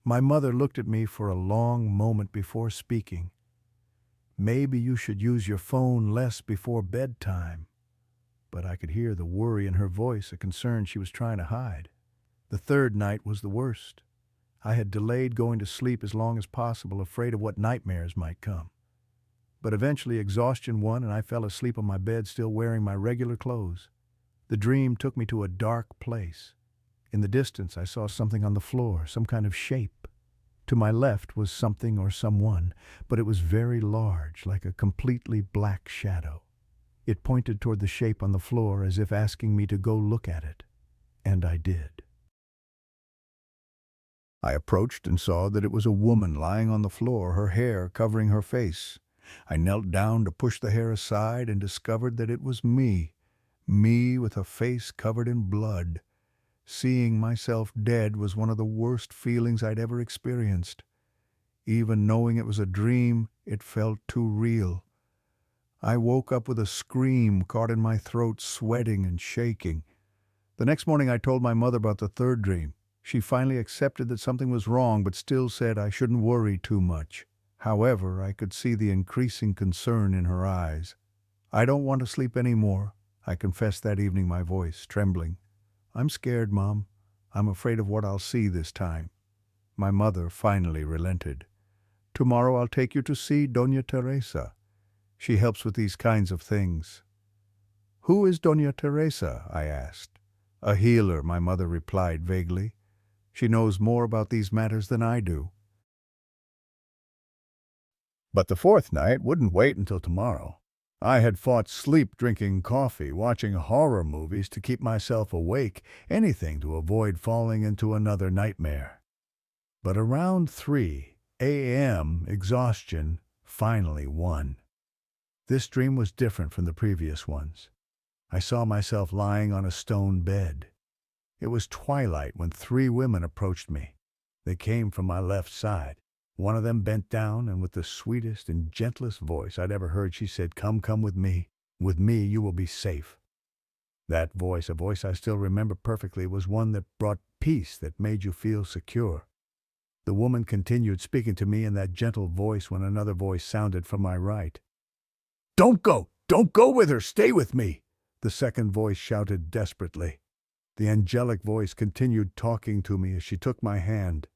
My mother looked at me for a long moment before speaking. "Maybe you should use your phone less before bedtime." But I could hear the worry in her voice, a concern she was trying to hide. The third night was the worst. I had delayed going to sleep as long as possible, afraid of what nightmares might come. But eventually exhaustion won and I fell asleep on my bed, still wearing my regular clothes. The dream took me to a dark place. In the distance I saw something on the floor, some kind of shape. To my left was something or someone, but it was very large, like a completely black shadow. It pointed toward the shape on the floor as if asking me to go look at it. And I did. I approached and saw that it was a woman lying on the floor, her hair covering her face. I knelt down to push the hair aside and discovered that it was me. Me with a face covered in blood. Seeing myself dead was one of the worst feelings I'd ever experienced. Even knowing it was a dream, it felt too real. I woke up with a scream caught in my throat, sweating and shaking. The next morning I told my mother about the third dream. She finally accepted that something was wrong, but still said I shouldn't worry too much. However, I could see the increasing concern in her eyes. "I don't want to sleep anymore," I confessed that evening, my voice trembling. "I'm scared, Mom. I'm afraid of what I'll see this time." My mother finally relented. "Tomorrow I'll take you to see Doña Teresa. She helps with these kinds of things." "Who is Doña Teresa?" I asked. "A healer," my mother replied vaguely. "She knows more about these matters than I do." But the fourth night wouldn't wait until tomorrow. I had fought sleep drinking coffee, watching horror movies to keep myself awake, anything to avoid falling into another nightmare. But around 3 a.m., exhaustion finally won. This dream was different from the previous ones. I saw myself lying on a stone bed. It was twilight when 3 women approached me. They came from my left side. One of them bent down, and with the sweetest and gentlest voice I'd ever heard, she said, come with me. With me you will be safe." That voice, a voice I still remember perfectly, was one that brought peace, that made you feel secure. The woman continued speaking to me in that gentle voice when another voice sounded from my right. Don't go with her, stay with me," the second voice shouted desperately. The angelic voice continued talking to me as she took my hand.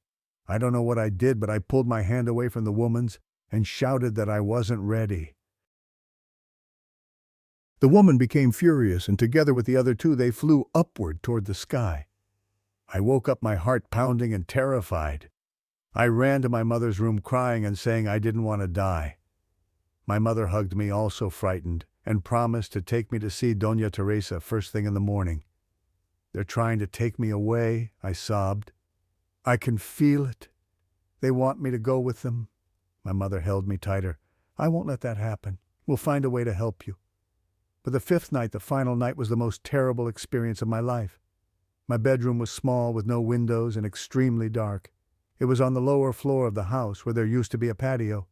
I don't know what I did, but I pulled my hand away from the woman's and shouted that I wasn't ready. The woman became furious, and together with the other two, they flew upward toward the sky. I woke up, my heart pounding and terrified. I ran to my mother's room crying and saying I didn't want to die. My mother hugged me, also frightened, and promised to take me to see Doña Teresa first thing in the morning. "They're trying to take me away," I sobbed. "I can feel it. They want me to go with them." My mother held me tighter. "I won't let that happen. We'll find a way to help you." But the fifth night, the final night, was the most terrible experience of my life. My bedroom was small with no windows and extremely dark. It was on the lower floor of the house where there used to be a patio.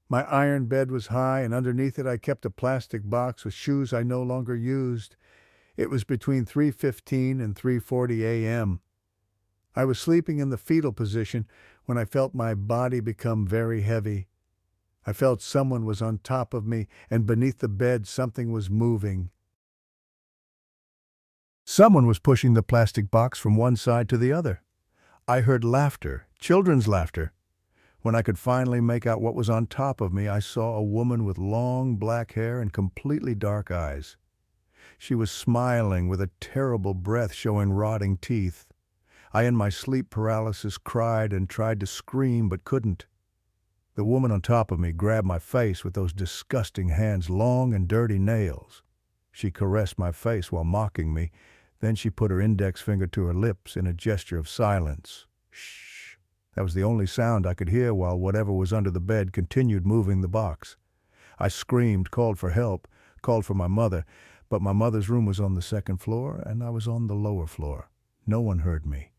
My iron bed was high, and underneath it I kept a plastic box with shoes I no longer used. It was between 3:15 and 3:40 a.m. I was sleeping in the fetal position when I felt my body become very heavy. I felt someone was on top of me, and beneath the bed something was moving. Someone was pushing the plastic box from one side to the other. I heard laughter, children's laughter. When I could finally make out what was on top of me, I saw a woman with long black hair and completely dark eyes. She was smiling with a terrible breath showing rotting teeth. I, in my sleep paralysis, cried and tried to scream but couldn't. The woman on top of me grabbed my face with those disgusting hands, long and dirty nails. She caressed my face while mocking me. Then she put her index finger to her lips in a gesture of silence. Shh. That was the only sound I could hear while whatever was under the bed continued moving the box. I screamed, called for help, called for my mother, but my mother's room was on the second floor and I was on the lower floor. No one heard me.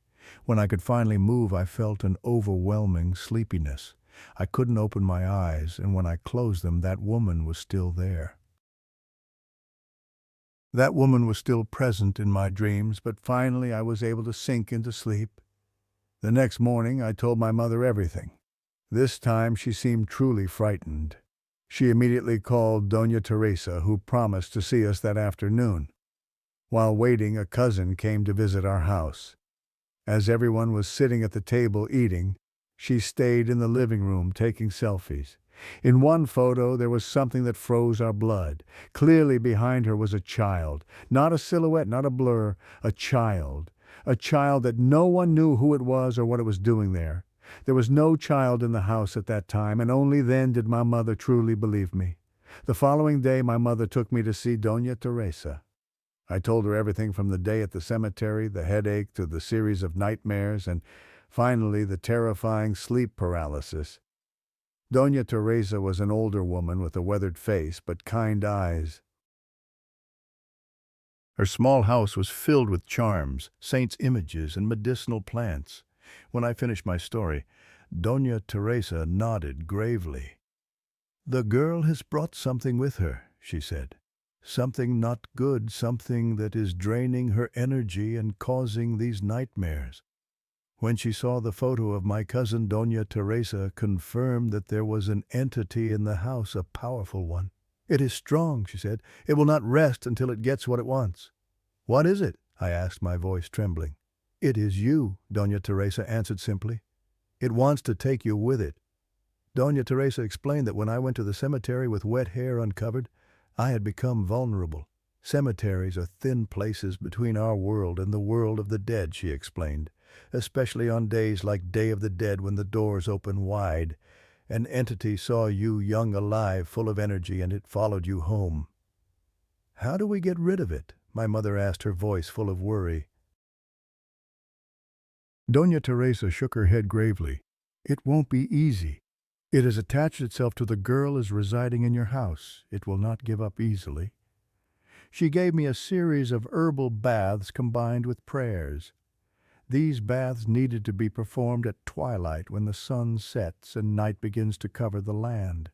When I could finally move, I felt an overwhelming sleepiness. I couldn't open my eyes, and when I closed them, that woman was still there. That woman was still present in my dreams, but finally I was able to sink into sleep. The next morning I told my mother everything. This time she seemed truly frightened. She immediately called Doña Teresa, who promised to see us that afternoon. While waiting, a cousin came to visit our house. As everyone was sitting at the table eating, she stayed in the living room taking selfies. In one photo, there was something that froze our blood. Clearly behind her was a child. Not a silhouette, not a blur. A child. A child that no one knew who it was or what it was doing there. There was no child in the house at that time, and only then did my mother truly believe me. The following day, my mother took me to see Doña Teresa. I told her everything from the day at the cemetery, the headache, to the series of nightmares, and finally the terrifying sleep paralysis. Doña Teresa was an older woman with a weathered face but kind eyes. Her small house was filled with charms, saints' images, and medicinal plants. When I finished my story, Doña Teresa nodded gravely. "The girl has brought something with her," she said. "Something not good, something that is draining her energy and causing these nightmares." When she saw the photo of my cousin, Doña Teresa confirmed that there was an entity in the house, a powerful one. "It is strong," she said. "It will not rest until it gets what it wants." "What is it?" I asked, my voice trembling. "It is you," Doña Teresa answered simply. "It wants to take you with it." Doña Teresa explained that when I went to the cemetery with wet hair uncovered, I had become vulnerable. "Cemeteries are thin places between our world and the world of the dead," she explained, "especially on days like Day of the Dead when the doors open wide. An entity saw you young, alive, full of energy, and it followed you home." "How do we get rid of it?" my mother asked, her voice full of worry. Doña Teresa shook her head gravely. "It won't be easy. It has attached itself to the girl as residing in your house. It will not give up easily." She gave me a series of herbal baths combined with prayers. These baths needed to be performed at twilight when the sun sets and night begins to cover the land.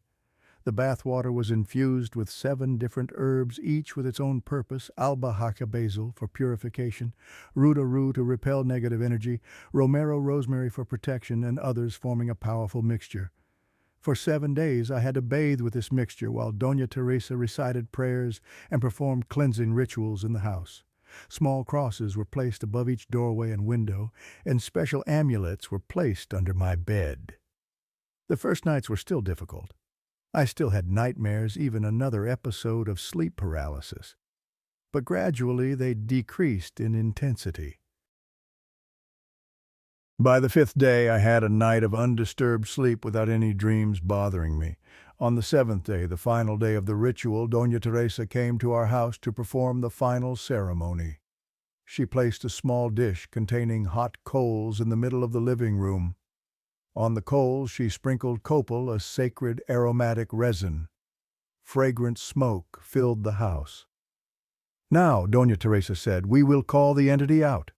The bath water was infused with 7 different herbs, each with its own purpose: albahaca basil for purification, ruda to repel negative energy, romero rosemary for protection, and others forming a powerful mixture. For 7 days I had to bathe with this mixture while Doña Teresa recited prayers and performed cleansing rituals in the house. Small crosses were placed above each doorway and window, and special amulets were placed under my bed. The first nights were still difficult. I still had nightmares, even another episode of sleep paralysis. But gradually they decreased in intensity. By the 5th day, I had a night of undisturbed sleep without any dreams bothering me. On the 7th day, the final day of the ritual, Doña Teresa came to our house to perform the final ceremony. She placed a small dish containing hot coals in the middle of the living room. On the coals, she sprinkled copal, a sacred aromatic resin. Fragrant smoke filled the house. "Now," Doña Teresa said, "we will call the entity out."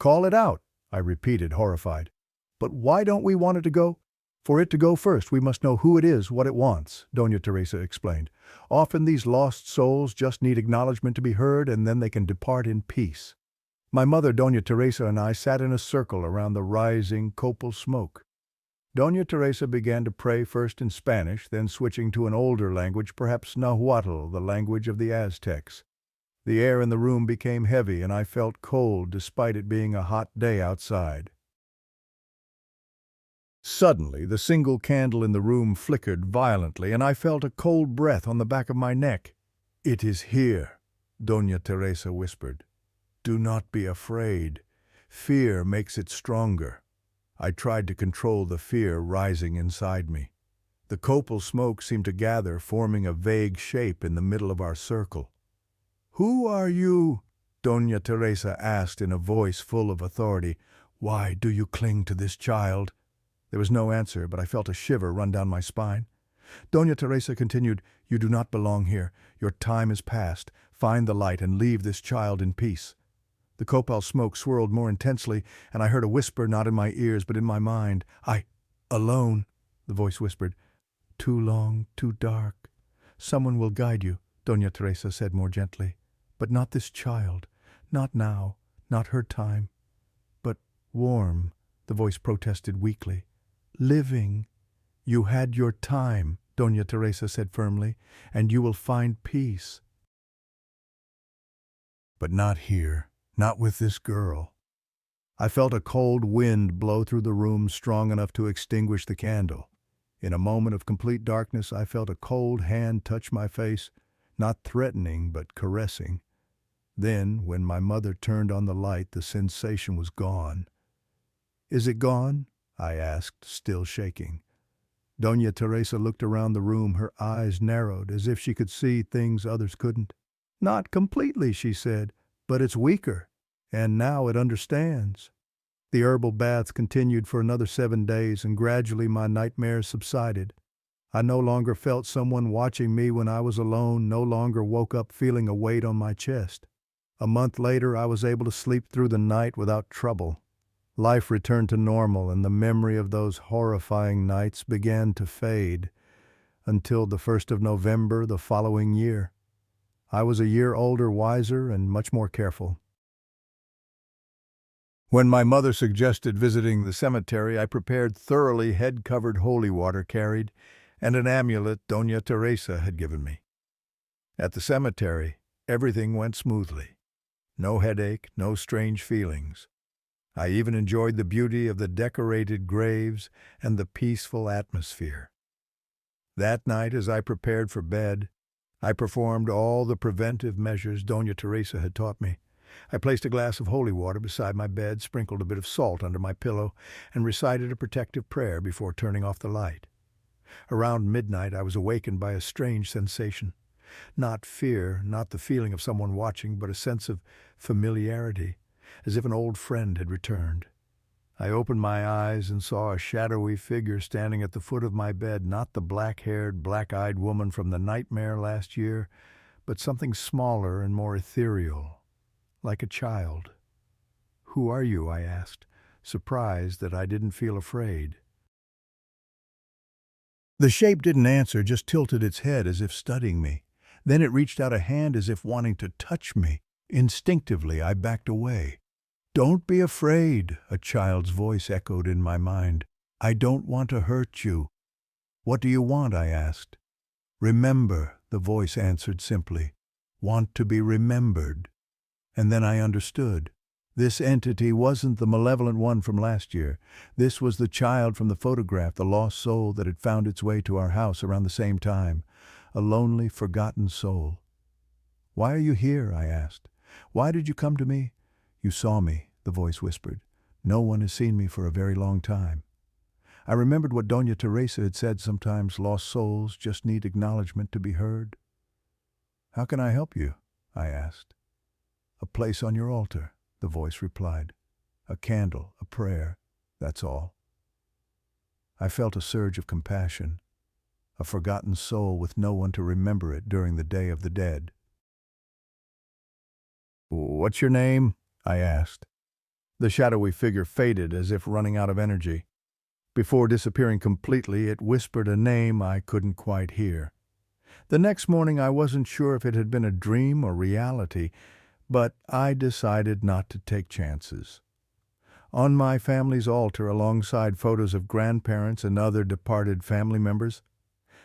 "Call it out," I repeated, horrified. "But why don't we want it to go?" "For it to go first, we must know who it is, what it wants," Doña Teresa explained. "Often these lost souls just need acknowledgement to be heard, and then they can depart in peace." My mother, Doña Teresa, and I sat in a circle around the rising copal smoke. Doña Teresa began to pray first in Spanish, then switching to an older language, perhaps Nahuatl, the language of the Aztecs. The air in the room became heavy, and I felt cold despite it being a hot day outside. Suddenly, the single candle in the room flickered violently, and I felt a cold breath on the back of my neck. "It is here," Doña Teresa whispered. "Do not be afraid. Fear makes it stronger." I tried to control the fear rising inside me. The copal smoke seemed to gather, forming a vague shape in the middle of our circle. "Who are you?" Doña Teresa asked in a voice full of authority. "Why do you cling to this child?" There was no answer, but I felt a shiver run down my spine. Doña Teresa continued, "You do not belong here. Your time is past. Find the light and leave this child in peace." The copal smoke swirled more intensely, and I heard a whisper not in my ears but in my mind. Alone," the voice whispered. "Too long, too dark. Someone will guide you," Doña Teresa said more gently. "But not this child. Not now. Not her time." "But warm," the voice protested weakly. "Living. You had your time," Doña Teresa said firmly, "and you will find peace. But not here. Not with this girl." I felt a cold wind blow through the room strong enough to extinguish the candle. In a moment of complete darkness, I felt a cold hand touch my face, not threatening but caressing. Then, when my mother turned on the light, the sensation was gone. "Is it gone?" I asked, still shaking. Doña Teresa looked around the room, her eyes narrowed, as if she could see things others couldn't. "Not completely," she said, "but it's weaker, and now it understands." The herbal baths continued for another 7 days, and gradually my nightmares subsided. I no longer felt someone watching me when I was alone, no longer woke up feeling a weight on my chest. A month later, I was able to sleep through the night without trouble. Life returned to normal, and the memory of those horrifying nights began to fade, until the 1st of November the following year. I was a year older, wiser, and much more careful. When my mother suggested visiting the cemetery, I prepared thoroughly head-covered holy water carried, and an amulet Doña Teresa had given me. At the cemetery, everything went smoothly. No headache, no strange feelings. I even enjoyed the beauty of the decorated graves and the peaceful atmosphere. That night, as I prepared for bed, I performed all the preventive measures Doña Teresa had taught me. I placed a glass of holy water beside my bed, sprinkled a bit of salt under my pillow, and recited a protective prayer before turning off the light. Around midnight, I was awakened by a strange sensation. Not fear, not the feeling of someone watching, but a sense of familiarity, as if an old friend had returned. I opened my eyes and saw a shadowy figure standing at the foot of my bed, not the black-haired, black-eyed woman from the nightmare last year, but something smaller and more ethereal, like a child. "Who are you?" I asked, surprised that I didn't feel afraid. The shape didn't answer, just tilted its head as if studying me. Then it reached out a hand as if wanting to touch me. Instinctively, I backed away. "Don't be afraid," a child's voice echoed in my mind. "I don't want to hurt you." "What do you want?" I asked. "Remember," the voice answered simply. "Want to be remembered." And then I understood. This entity wasn't the malevolent one from last year. This was the child from the photograph, the lost soul that had found its way to our house around the same time. A lonely, forgotten soul. "Why are you here?" I asked. "Why did you come to me?" "You saw me," the voice whispered. "No one has seen me for a very long time." I remembered what Doña Teresa had said, sometimes lost souls just need acknowledgement to be heard. "How can I help you?" I asked. "A place on your altar," the voice replied. "A candle, a prayer, that's all." I felt a surge of compassion. A forgotten soul with no one to remember it during the Day of the Dead. "What's your name?" I asked. The shadowy figure faded as if running out of energy. Before disappearing completely, it whispered a name I couldn't quite hear. The next morning I wasn't sure if it had been a dream or reality, but I decided not to take chances. On my family's altar, alongside photos of grandparents and other departed family members,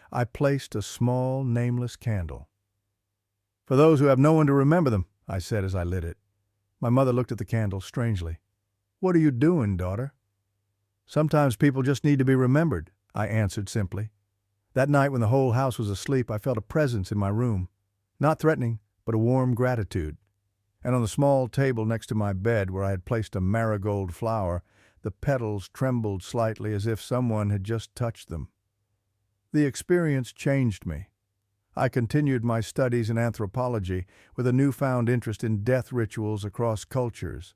I placed a small, nameless candle. "For those who have no one to remember them," I said as I lit it. My mother looked at the candle strangely. "What are you doing, daughter?" "Sometimes people just need to be remembered," I answered simply. That night when the whole house was asleep, I felt a presence in my room. Not threatening, but a warm gratitude. And on the small table next to my bed, where I had placed a marigold flower, the petals trembled slightly as if someone had just touched them. The experience changed me. I continued my studies in anthropology with a newfound interest in death rituals across cultures.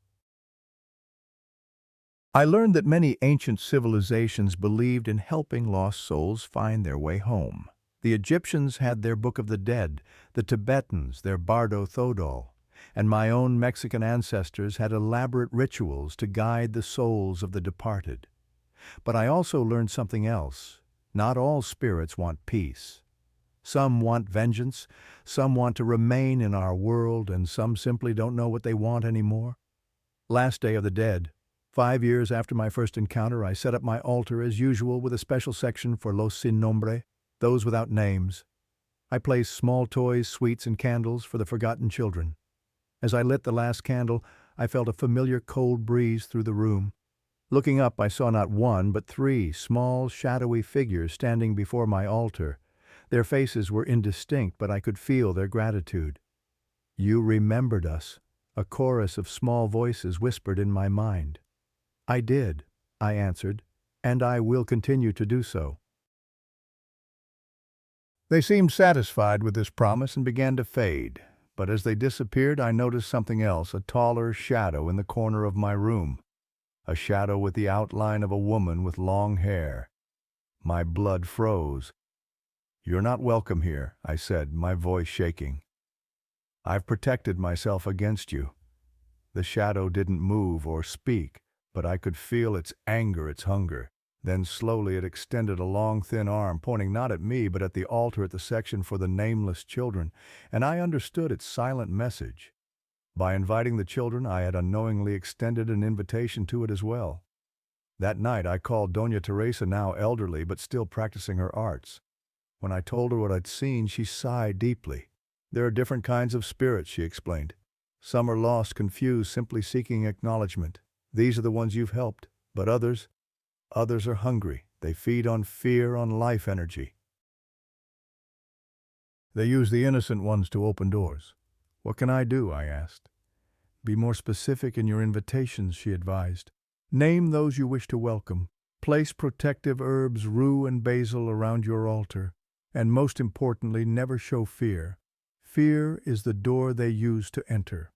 I learned that many ancient civilizations believed in helping lost souls find their way home. The Egyptians had their Book of the Dead, the Tibetans their Bardo Thodol, and my own Mexican ancestors had elaborate rituals to guide the souls of the departed. But I also learned something else. Not all spirits want peace. Some want vengeance, some want to remain in our world, and some simply don't know what they want anymore. Last Day of the Dead. 5 years after my first encounter, I set up my altar as usual with a special section for los sin nombre, those without names. I placed small toys, sweets, and candles for the forgotten children. As I lit the last candle, I felt a familiar cold breeze through the room. Looking up, I saw not one, but 3 small, shadowy figures standing before my altar. Their faces were indistinct, but I could feel their gratitude. "You remembered us," a chorus of small voices whispered in my mind. "I did," I answered, "and I will continue to do so." They seemed satisfied with this promise and began to fade, but as they disappeared I noticed something else, a taller shadow in the corner of my room, a shadow with the outline of a woman with long hair. My blood froze. "You're not welcome here," I said, my voice shaking. "I've protected myself against you." The shadow didn't move or speak, but I could feel its anger, its hunger. Then slowly it extended a long, thin arm, pointing not at me, but at the altar at the section for the nameless children, and I understood its silent message. By inviting the children, I had unknowingly extended an invitation to it as well. That night I called Doña Teresa, now elderly, but still practicing her arts. When I told her what I'd seen, she sighed deeply. "There are different kinds of spirits," she explained. "Some are lost, confused, simply seeking acknowledgement. These are the ones you've helped, but others are hungry. They feed on fear, on life energy. They use the innocent ones to open doors." "What can I do?" I asked. "Be more specific in your invitations," she advised. "Name those you wish to welcome. Place protective herbs, rue and basil, around your altar. And most importantly, never show fear. Fear is the door they use to enter."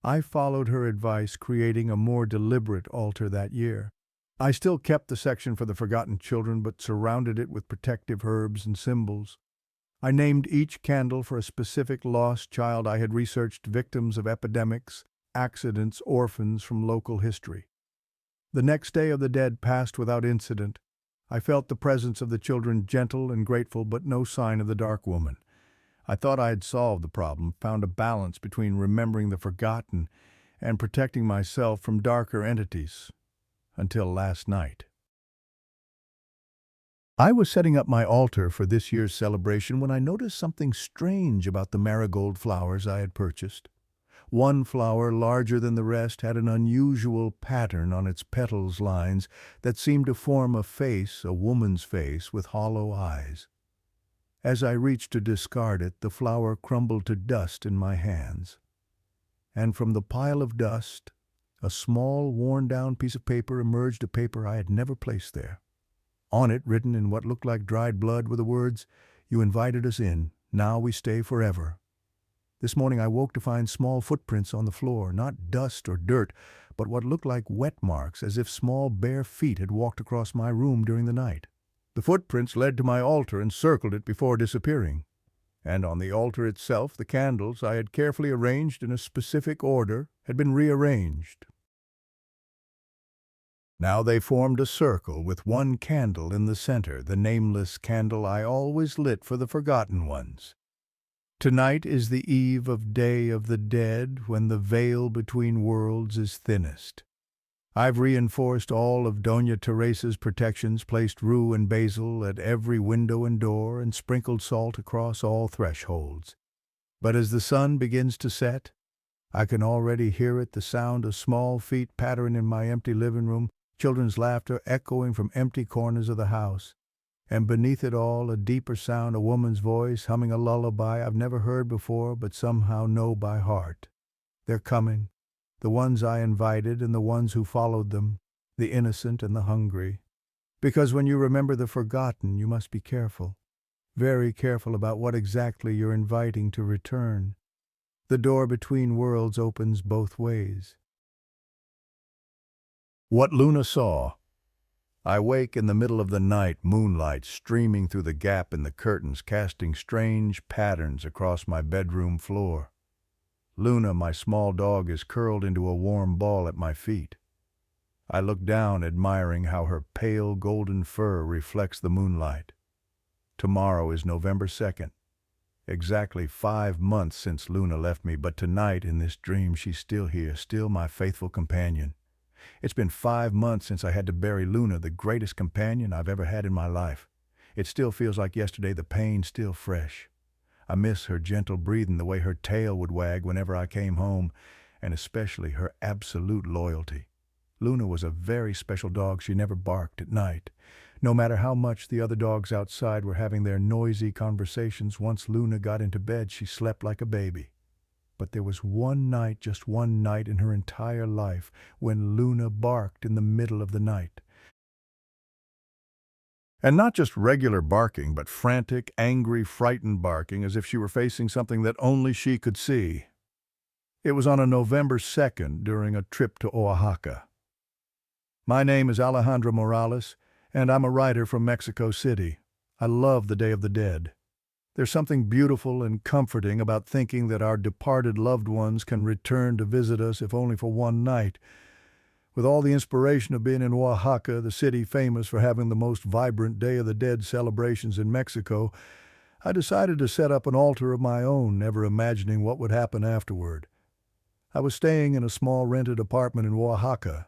I followed her advice, creating a more deliberate altar that year. I still kept the section for the forgotten children, but surrounded it with protective herbs and symbols. I named each candle for a specific lost child I had researched, victims of epidemics, accidents, orphans from local history. The next Day of the Dead passed without incident. I felt the presence of the children, gentle and grateful, but no sign of the dark woman. I thought I had solved the problem, found a balance between remembering the forgotten and protecting myself from darker entities. Until last night. I was setting up my altar for this year's celebration when I noticed something strange about the marigold flowers I had purchased. One flower, larger than the rest, had an unusual pattern on its petals lines that seemed to form a face, a woman's face, with hollow eyes. As I reached to discard it, the flower crumbled to dust in my hands. And from the pile of dust, a small, worn-down piece of paper emerged, a paper I had never placed there. On it, written in what looked like dried blood, were the words, "You invited us in. Now we stay forever." This morning I woke to find small footprints on the floor, not dust or dirt, but what looked like wet marks, as if small bare feet had walked across my room during the night. The footprints led to my altar and circled it before disappearing. And on the altar itself, the candles I had carefully arranged in a specific order had been rearranged. Now they formed a circle with one candle in the center, the nameless candle I always lit for the forgotten ones. Tonight is the eve of Day of the Dead, when the veil between worlds is thinnest. I've reinforced all of Doña Teresa's protections, placed rue and basil at every window and door, and sprinkled salt across all thresholds. But as the sun begins to set, I can already hear it, the sound of small feet pattering in my empty living room, children's laughter echoing from empty corners of the house, and beneath it all a deeper sound, a woman's voice humming a lullaby I've never heard before but somehow know by heart. They're coming. The ones I invited and the ones who followed them, the innocent and the hungry. Because when you remember the forgotten, you must be careful, very careful about what exactly you're inviting to return. The door between worlds opens both ways. What Luna saw. I wake in the middle of the night, moonlight streaming through the gap in the curtains, casting strange patterns across my bedroom floor. Luna, my small dog, is curled into a warm ball at my feet. I look down, admiring how her pale golden fur reflects the moonlight. Tomorrow is November 2nd. Exactly 5 months since Luna left me, but tonight in this dream she's still here, still my faithful companion. It's been 5 months since I had to bury Luna, the greatest companion I've ever had in my life. It still feels like yesterday, the pain still fresh. I miss her gentle breathing, the way her tail would wag whenever I came home, and especially her absolute loyalty. Luna was a very special dog. She never barked at night. No matter how much the other dogs outside were having their noisy conversations, once Luna got into bed, she slept like a baby. But there was one night, just one night in her entire life, when Luna barked in the middle of the night. And not just regular barking, but frantic, angry, frightened barking, as if she were facing something that only she could see. It was on a November 2nd during a trip to Oaxaca. My name is Alejandro Morales, and I'm a writer from Mexico City. I love the Day of the Dead. There's something beautiful and comforting about thinking that our departed loved ones can return to visit us, if only for one night. With all the inspiration of being in Oaxaca, the city famous for having the most vibrant Day of the Dead celebrations in Mexico, I decided to set up an altar of my own, never imagining what would happen afterward. I was staying in a small rented apartment in Oaxaca.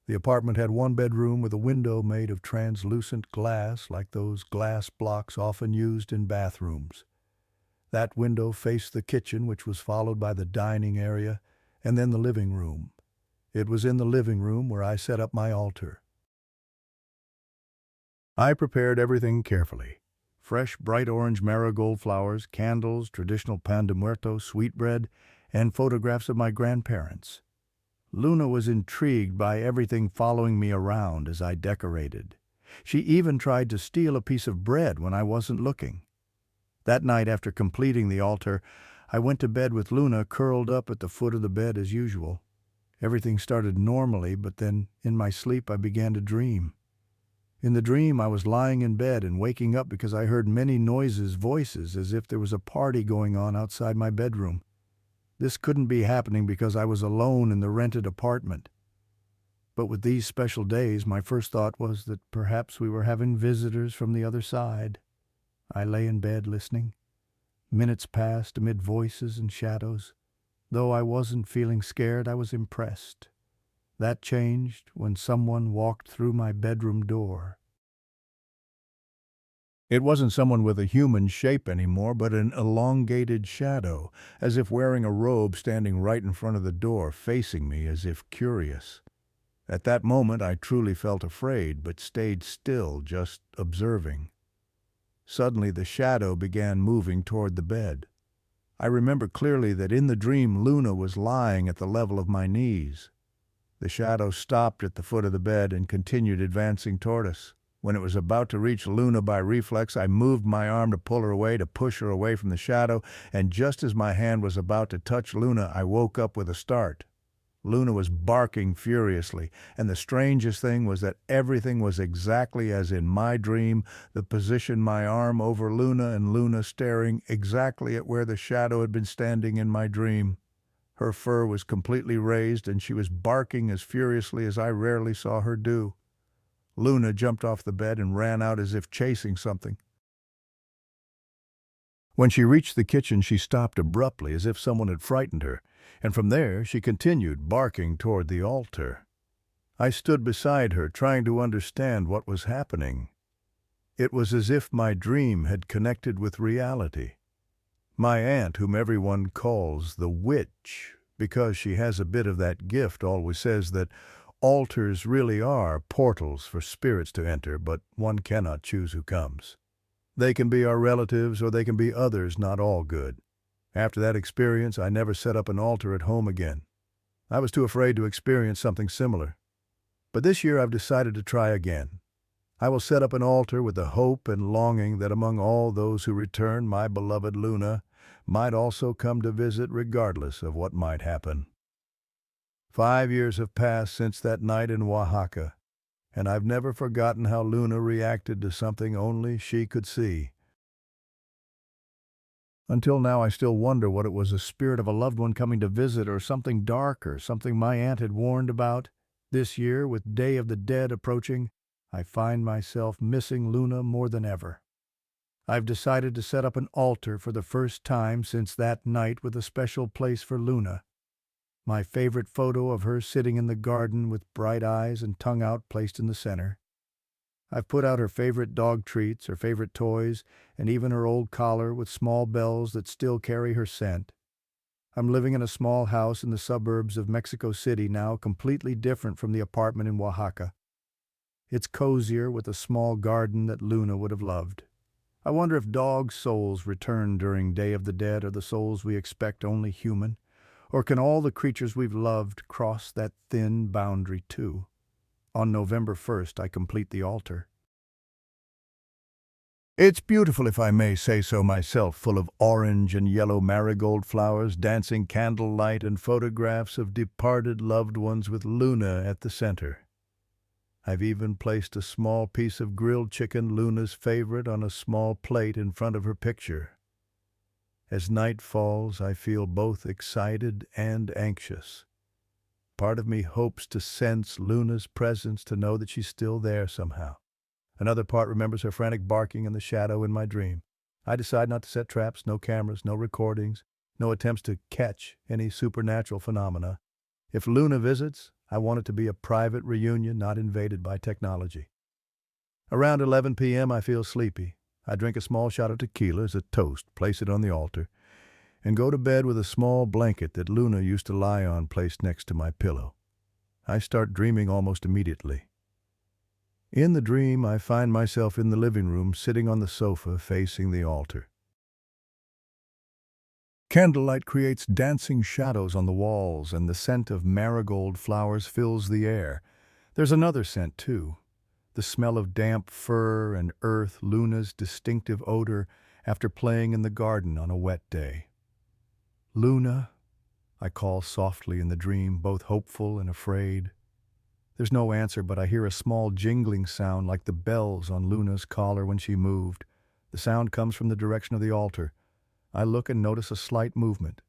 The apartment had one bedroom with a window made of translucent glass, like those glass blocks often used in bathrooms. That window faced the kitchen, which was followed by the dining area, and then the living room. It was in the living room where I set up my altar. I prepared everything carefully. Fresh, bright orange marigold flowers, candles, traditional pan de muerto, sweetbread, and photographs of my grandparents. Luna was intrigued by everything following me around as I decorated. She even tried to steal a piece of bread when I wasn't looking. That night, after completing the altar, I went to bed with Luna curled up at the foot of the bed as usual. Everything started normally, but then, in my sleep, I began to dream. In the dream, I was lying in bed and waking up because I heard many noises, voices, as if there was a party going on outside my bedroom. This couldn't be happening because I was alone in the rented apartment. But with these special days, my first thought was that perhaps we were having visitors from the other side. I lay in bed listening. Minutes passed amid voices and shadows. Though I wasn't feeling scared, I was impressed. That changed when someone walked through my bedroom door. It wasn't someone with a human shape anymore, but an elongated shadow, as if wearing a robe, standing right in front of the door, facing me as if curious. At that moment I truly felt afraid, but stayed still, just observing. Suddenly the shadow began moving toward the bed. I remember clearly that in the dream Luna was lying at the level of my knees. The shadow stopped at the foot of the bed and continued advancing toward us. When it was about to reach Luna by reflex, I moved my arm to pull her away, to push her away from the shadow, and just as my hand was about to touch Luna, I woke up with a start. Luna was barking furiously, and the strangest thing was that everything was exactly as in my dream, the position my arm over Luna and Luna staring exactly at where the shadow had been standing in my dream. Her fur was completely raised, and she was barking as furiously as I rarely saw her do. Luna jumped off the bed and ran out as if chasing something. When she reached the kitchen, she stopped abruptly as if someone had frightened her, and from there she continued barking toward the altar. I stood beside her, trying to understand what was happening. It was as if my dream had connected with reality. My aunt, whom everyone calls the witch, because she has a bit of that gift, always says that altars really are portals for spirits to enter, but one cannot choose who comes. They can be our relatives, or they can be others, not all good. After that experience, I never set up an altar at home again. I was too afraid to experience something similar. But this year I've decided to try again. I will set up an altar with the hope and longing that among all those who return, my beloved Luna might also come to visit regardless of what might happen. 5 years have passed since that night in Oaxaca, and I've never forgotten how Luna reacted to something only she could see. Until now, I still wonder what it was, a spirit of a loved one coming to visit, or something darker, something my aunt had warned about. This year, with Day of the Dead approaching, I find myself missing Luna more than ever. I've decided to set up an altar for the first time since that night, with a special place for Luna. My favorite photo of her sitting in the garden with bright eyes and tongue out placed in the center. I've put out her favorite dog treats, her favorite toys, and even her old collar with small bells that still carry her scent. I'm living in a small house in the suburbs of Mexico City now, completely different from the apartment in Oaxaca. It's cozier, with a small garden that Luna would have loved. I wonder if dog souls return during Day of the Dead are the souls we expect only human, or can all the creatures we've loved cross that thin boundary too? On November 1st, I complete the altar. It's beautiful, if I may say so myself, full of orange and yellow marigold flowers, dancing candlelight, and photographs of departed loved ones with Luna at the center. I've even placed a small piece of grilled chicken, Luna's favorite, on a small plate in front of her picture. As night falls, I feel both excited and anxious. Part of me hopes to sense Luna's presence, to know that she's still there somehow. Another part remembers her frantic barking and the shadow in my dream. I decide not to set traps, no cameras, no recordings, no attempts to catch any supernatural phenomena. If Luna visits, I want it to be a private reunion, not invaded by technology. Around 11 p.m. I feel sleepy. I drink a small shot of tequila as a toast, place it on the altar, and go to bed with a small blanket that Luna used to lie on placed next to my pillow. I start dreaming almost immediately. In the dream, I find myself in the living room, sitting on the sofa facing the altar. Candlelight creates dancing shadows on the walls, and the scent of marigold flowers fills the air. There's another scent, too. The smell of damp fur and earth, Luna's distinctive odor after playing in the garden on a wet day. Luna, I call softly in the dream, both hopeful and afraid. There's no answer, but I hear a small jingling sound like the bells on Luna's collar when she moved. The sound comes from the direction of the altar. I look and notice a slight movement.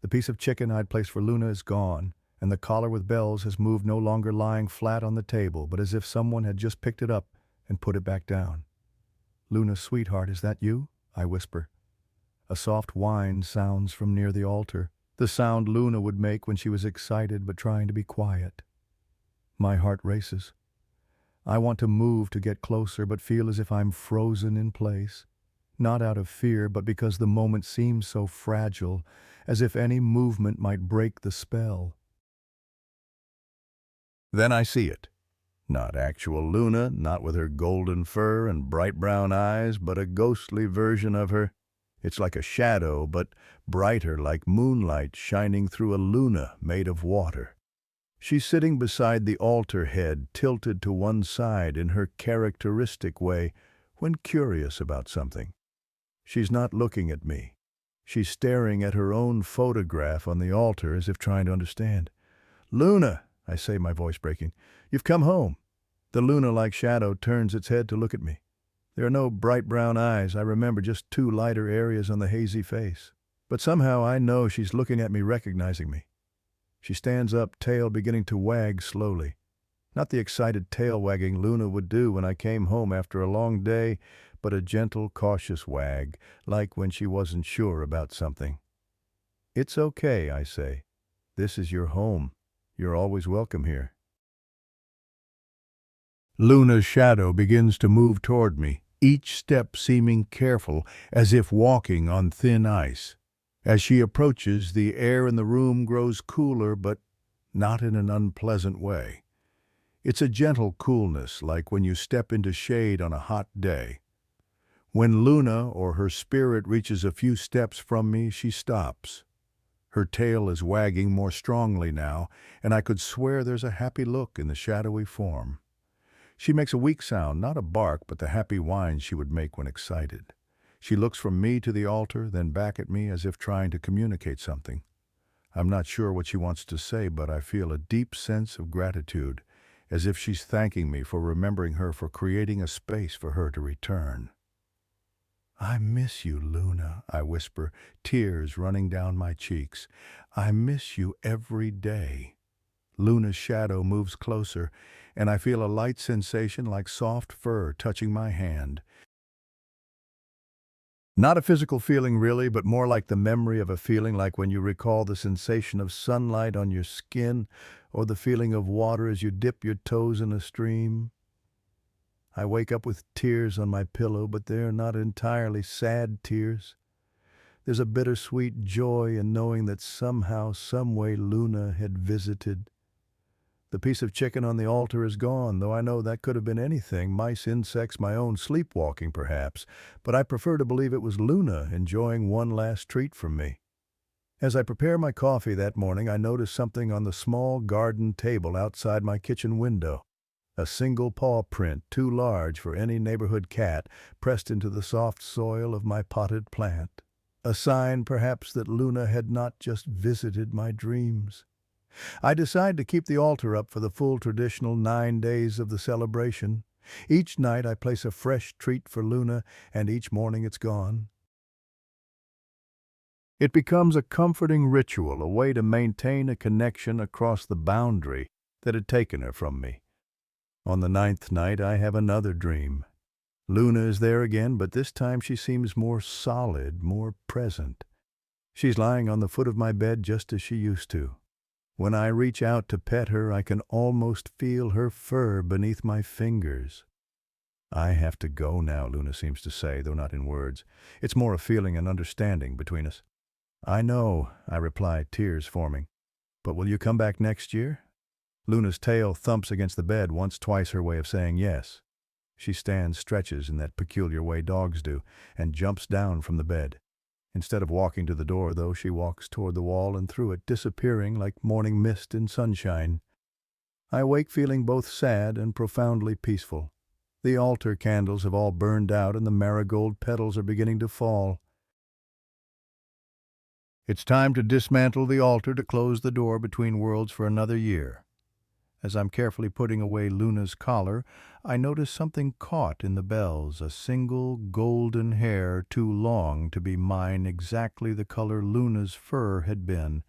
The piece of chicken I'd placed for Luna is gone, and the collar with bells has moved, no longer lying flat on the table, but as if someone had just picked it up and put it back down. "Luna, sweetheart, is that you?" I whisper. A soft whine sounds from near the altar, the sound Luna would make when she was excited but trying to be quiet. My heart races. I want to move to get closer, but feel as if I'm frozen in place. Not out of fear, but because the moment seems so fragile, as if any movement might break the spell. Then I see it. Not actual Luna, not with her golden fur and bright brown eyes, but a ghostly version of her. It's like a shadow, but brighter, like moonlight shining through a luna made of water. She's sitting beside the altar head, tilted to one side in her characteristic way when curious about something. She's not looking at me. She's staring at her own photograph on the altar as if trying to understand. "Luna," I say, my voice breaking, "you've come home." The Luna-like shadow turns its head to look at me. There are no bright brown eyes. I remember just two lighter areas on the hazy face. But somehow I know she's looking at me, recognizing me. She stands up, tail beginning to wag slowly. Not the excited tail wagging Luna would do when I came home after a long day, but a gentle, cautious wag, like when she wasn't sure about something. "It's okay," I say. "This is your home. You're always welcome here." Luna's shadow begins to move toward me, each step seeming careful, as if walking on thin ice. As she approaches, the air in the room grows cooler, but not in an unpleasant way. It's a gentle coolness, like when you step into shade on a hot day. When Luna or her spirit reaches a few steps from me, she stops. Her tail is wagging more strongly now, and I could swear there's a happy look in the shadowy form. She makes a weak sound, not a bark, but the happy whine she would make when excited. She looks from me to the altar, then back at me as if trying to communicate something. I'm not sure what she wants to say, but I feel a deep sense of gratitude, as if she's thanking me for remembering her, for creating a space for her to return. "I miss you, Luna," I whisper, tears running down my cheeks. "I miss you every day." Luna's shadow moves closer, and I feel a light sensation like soft fur touching my hand. Not a physical feeling really, but more like the memory of a feeling, like when you recall the sensation of sunlight on your skin or the feeling of water as you dip your toes in a stream. I wake up with tears on my pillow, but they're not entirely sad tears. There's a bittersweet joy in knowing that somehow, someway Luna had visited. The piece of chicken on the altar is gone, though I know that could have been anything, mice, insects, my own sleepwalking perhaps, but I prefer to believe it was Luna enjoying one last treat from me. As I prepare my coffee that morning, I notice something on the small garden table outside my kitchen window. A single paw print, too large for any neighborhood cat, pressed into the soft soil of my potted plant. A sign, perhaps, that Luna had not just visited my dreams. I decide to keep the altar up for the full traditional 9 days of the celebration. Each night I place a fresh treat for Luna, and each morning it's gone. It becomes a comforting ritual, a way to maintain a connection across the boundary that had taken her from me. On the 9th night I have another dream. Luna is there again, but this time she seems more solid, more present. She's lying on the foot of my bed just as she used to. When I reach out to pet her, I can almost feel her fur beneath my fingers. "I have to go now," Luna seems to say, though not in words. It's more a feeling and understanding between us. "I know," I reply, tears forming. "But will you come back next year?" Luna's tail thumps against the bed, once, twice her way of saying yes. She stands, stretches in that peculiar way dogs do, and jumps down from the bed. Instead of walking to the door, though, she walks toward the wall and through it, disappearing like morning mist in sunshine. I wake feeling both sad and profoundly peaceful. The altar candles have all burned out and the marigold petals are beginning to fall. It's time to dismantle the altar, to close the door between worlds for another year. As I'm carefully putting away Luna's collar, I notice something caught in the bells, a single golden hair too long to be mine, exactly the color Luna's fur had been.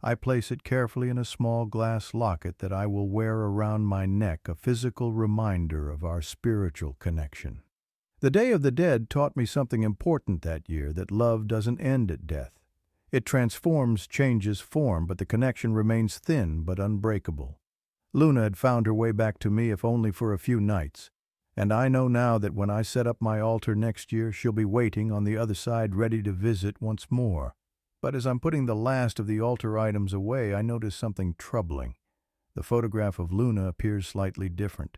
I place it carefully in a small glass locket that I will wear around my neck, a physical reminder of our spiritual connection. The Day of the Dead taught me something important that year, that love doesn't end at death. It transforms, changes form, but the connection remains thin but unbreakable. Luna had found her way back to me, if only for a few nights. And I know now that when I set up my altar next year, she'll be waiting on the other side, ready to visit once more. But as I'm putting the last of the altar items away, I notice something troubling. The photograph of Luna appears slightly different.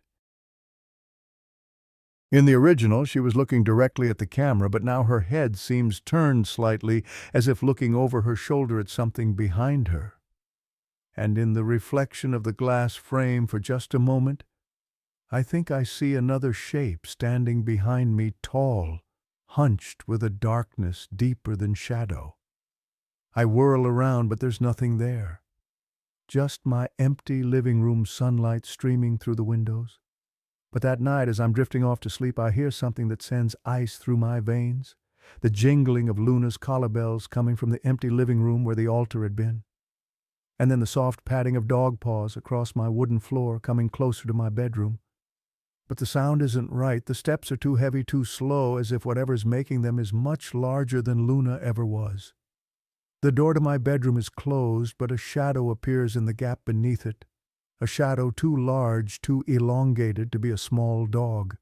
In the original, she was looking directly at the camera, but now her head seems turned slightly, as if looking over her shoulder at something behind her. And in the reflection of the glass frame for just a moment, I think I see another shape standing behind me, tall, hunched with a darkness deeper than shadow. I whirl around, but there's nothing there. Just my empty living room sunlight streaming through the windows. But that night, as I'm drifting off to sleep, I hear something that sends ice through my veins. The jingling of Luna's collar bells coming from the empty living room where the altar had been. And then the soft padding of dog paws across my wooden floor coming closer to my bedroom. But the sound isn't right. The steps are too heavy, too slow, as if whatever's making them is much larger than Luna ever was. The door to my bedroom is closed, but a shadow appears in the gap beneath it. A shadow too large, too elongated to be a small dog.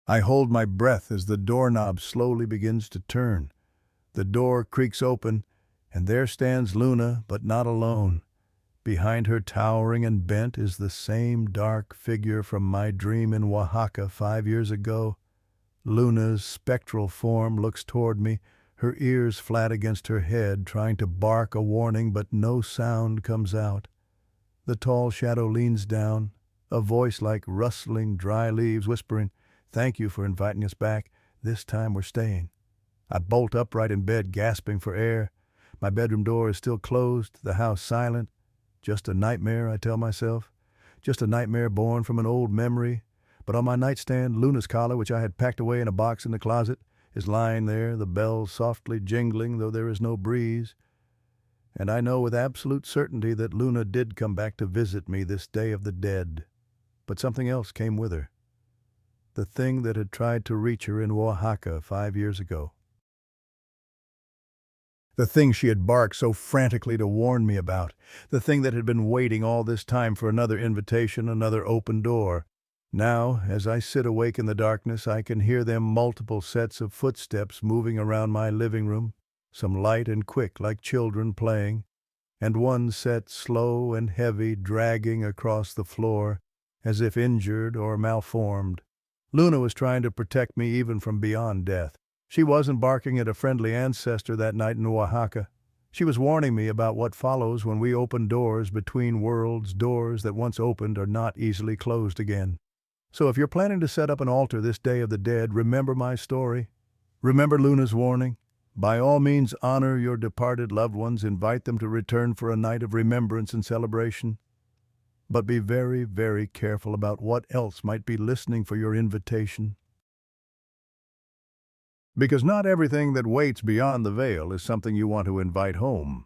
I hold my breath as the doorknob slowly begins to turn. The door creaks open, and there stands Luna, but not alone. Behind her, towering and bent, is the same dark figure from my dream in Oaxaca 5 years ago. Luna's spectral form looks toward me, her ears flat against her head, trying to bark a warning, but no sound comes out. The tall shadow leans down, a voice like rustling dry leaves whispering, "Thank you for inviting us back. This time we're staying." I bolt upright in bed, gasping for air. My bedroom door is still closed, the house silent. Just a nightmare, I tell myself. Just a nightmare born from an old memory. But on my nightstand, Luna's collar, which I had packed away in a box in the closet, is lying there, the bells softly jingling, though there is no breeze. And I know with absolute certainty that Luna did come back to visit me this Day of the Dead. But something else came with her. The thing that had tried to reach her in Oaxaca 5 years ago. The thing she had barked so frantically to warn me about. The thing that had been waiting all this time for another invitation, another open door. Now, as I sit awake in the darkness, I can hear them multiple sets of footsteps moving around my living room, some light and quick like children playing, and one set slow and heavy dragging across the floor, as if injured or malformed. Luna was trying to protect me even from beyond death. She wasn't barking at a friendly ancestor that night in Oaxaca. She was warning me about what follows when we open doors between worlds, doors that once opened are not easily closed again. So if you're planning to set up an altar this Day of the Dead, remember my story. Remember Luna's warning. By all means, honor your departed loved ones. Invite them to return for a night of remembrance and celebration. But be very, very careful about what else might be listening for your invitation. Because not everything that waits beyond the veil is something you want to invite home.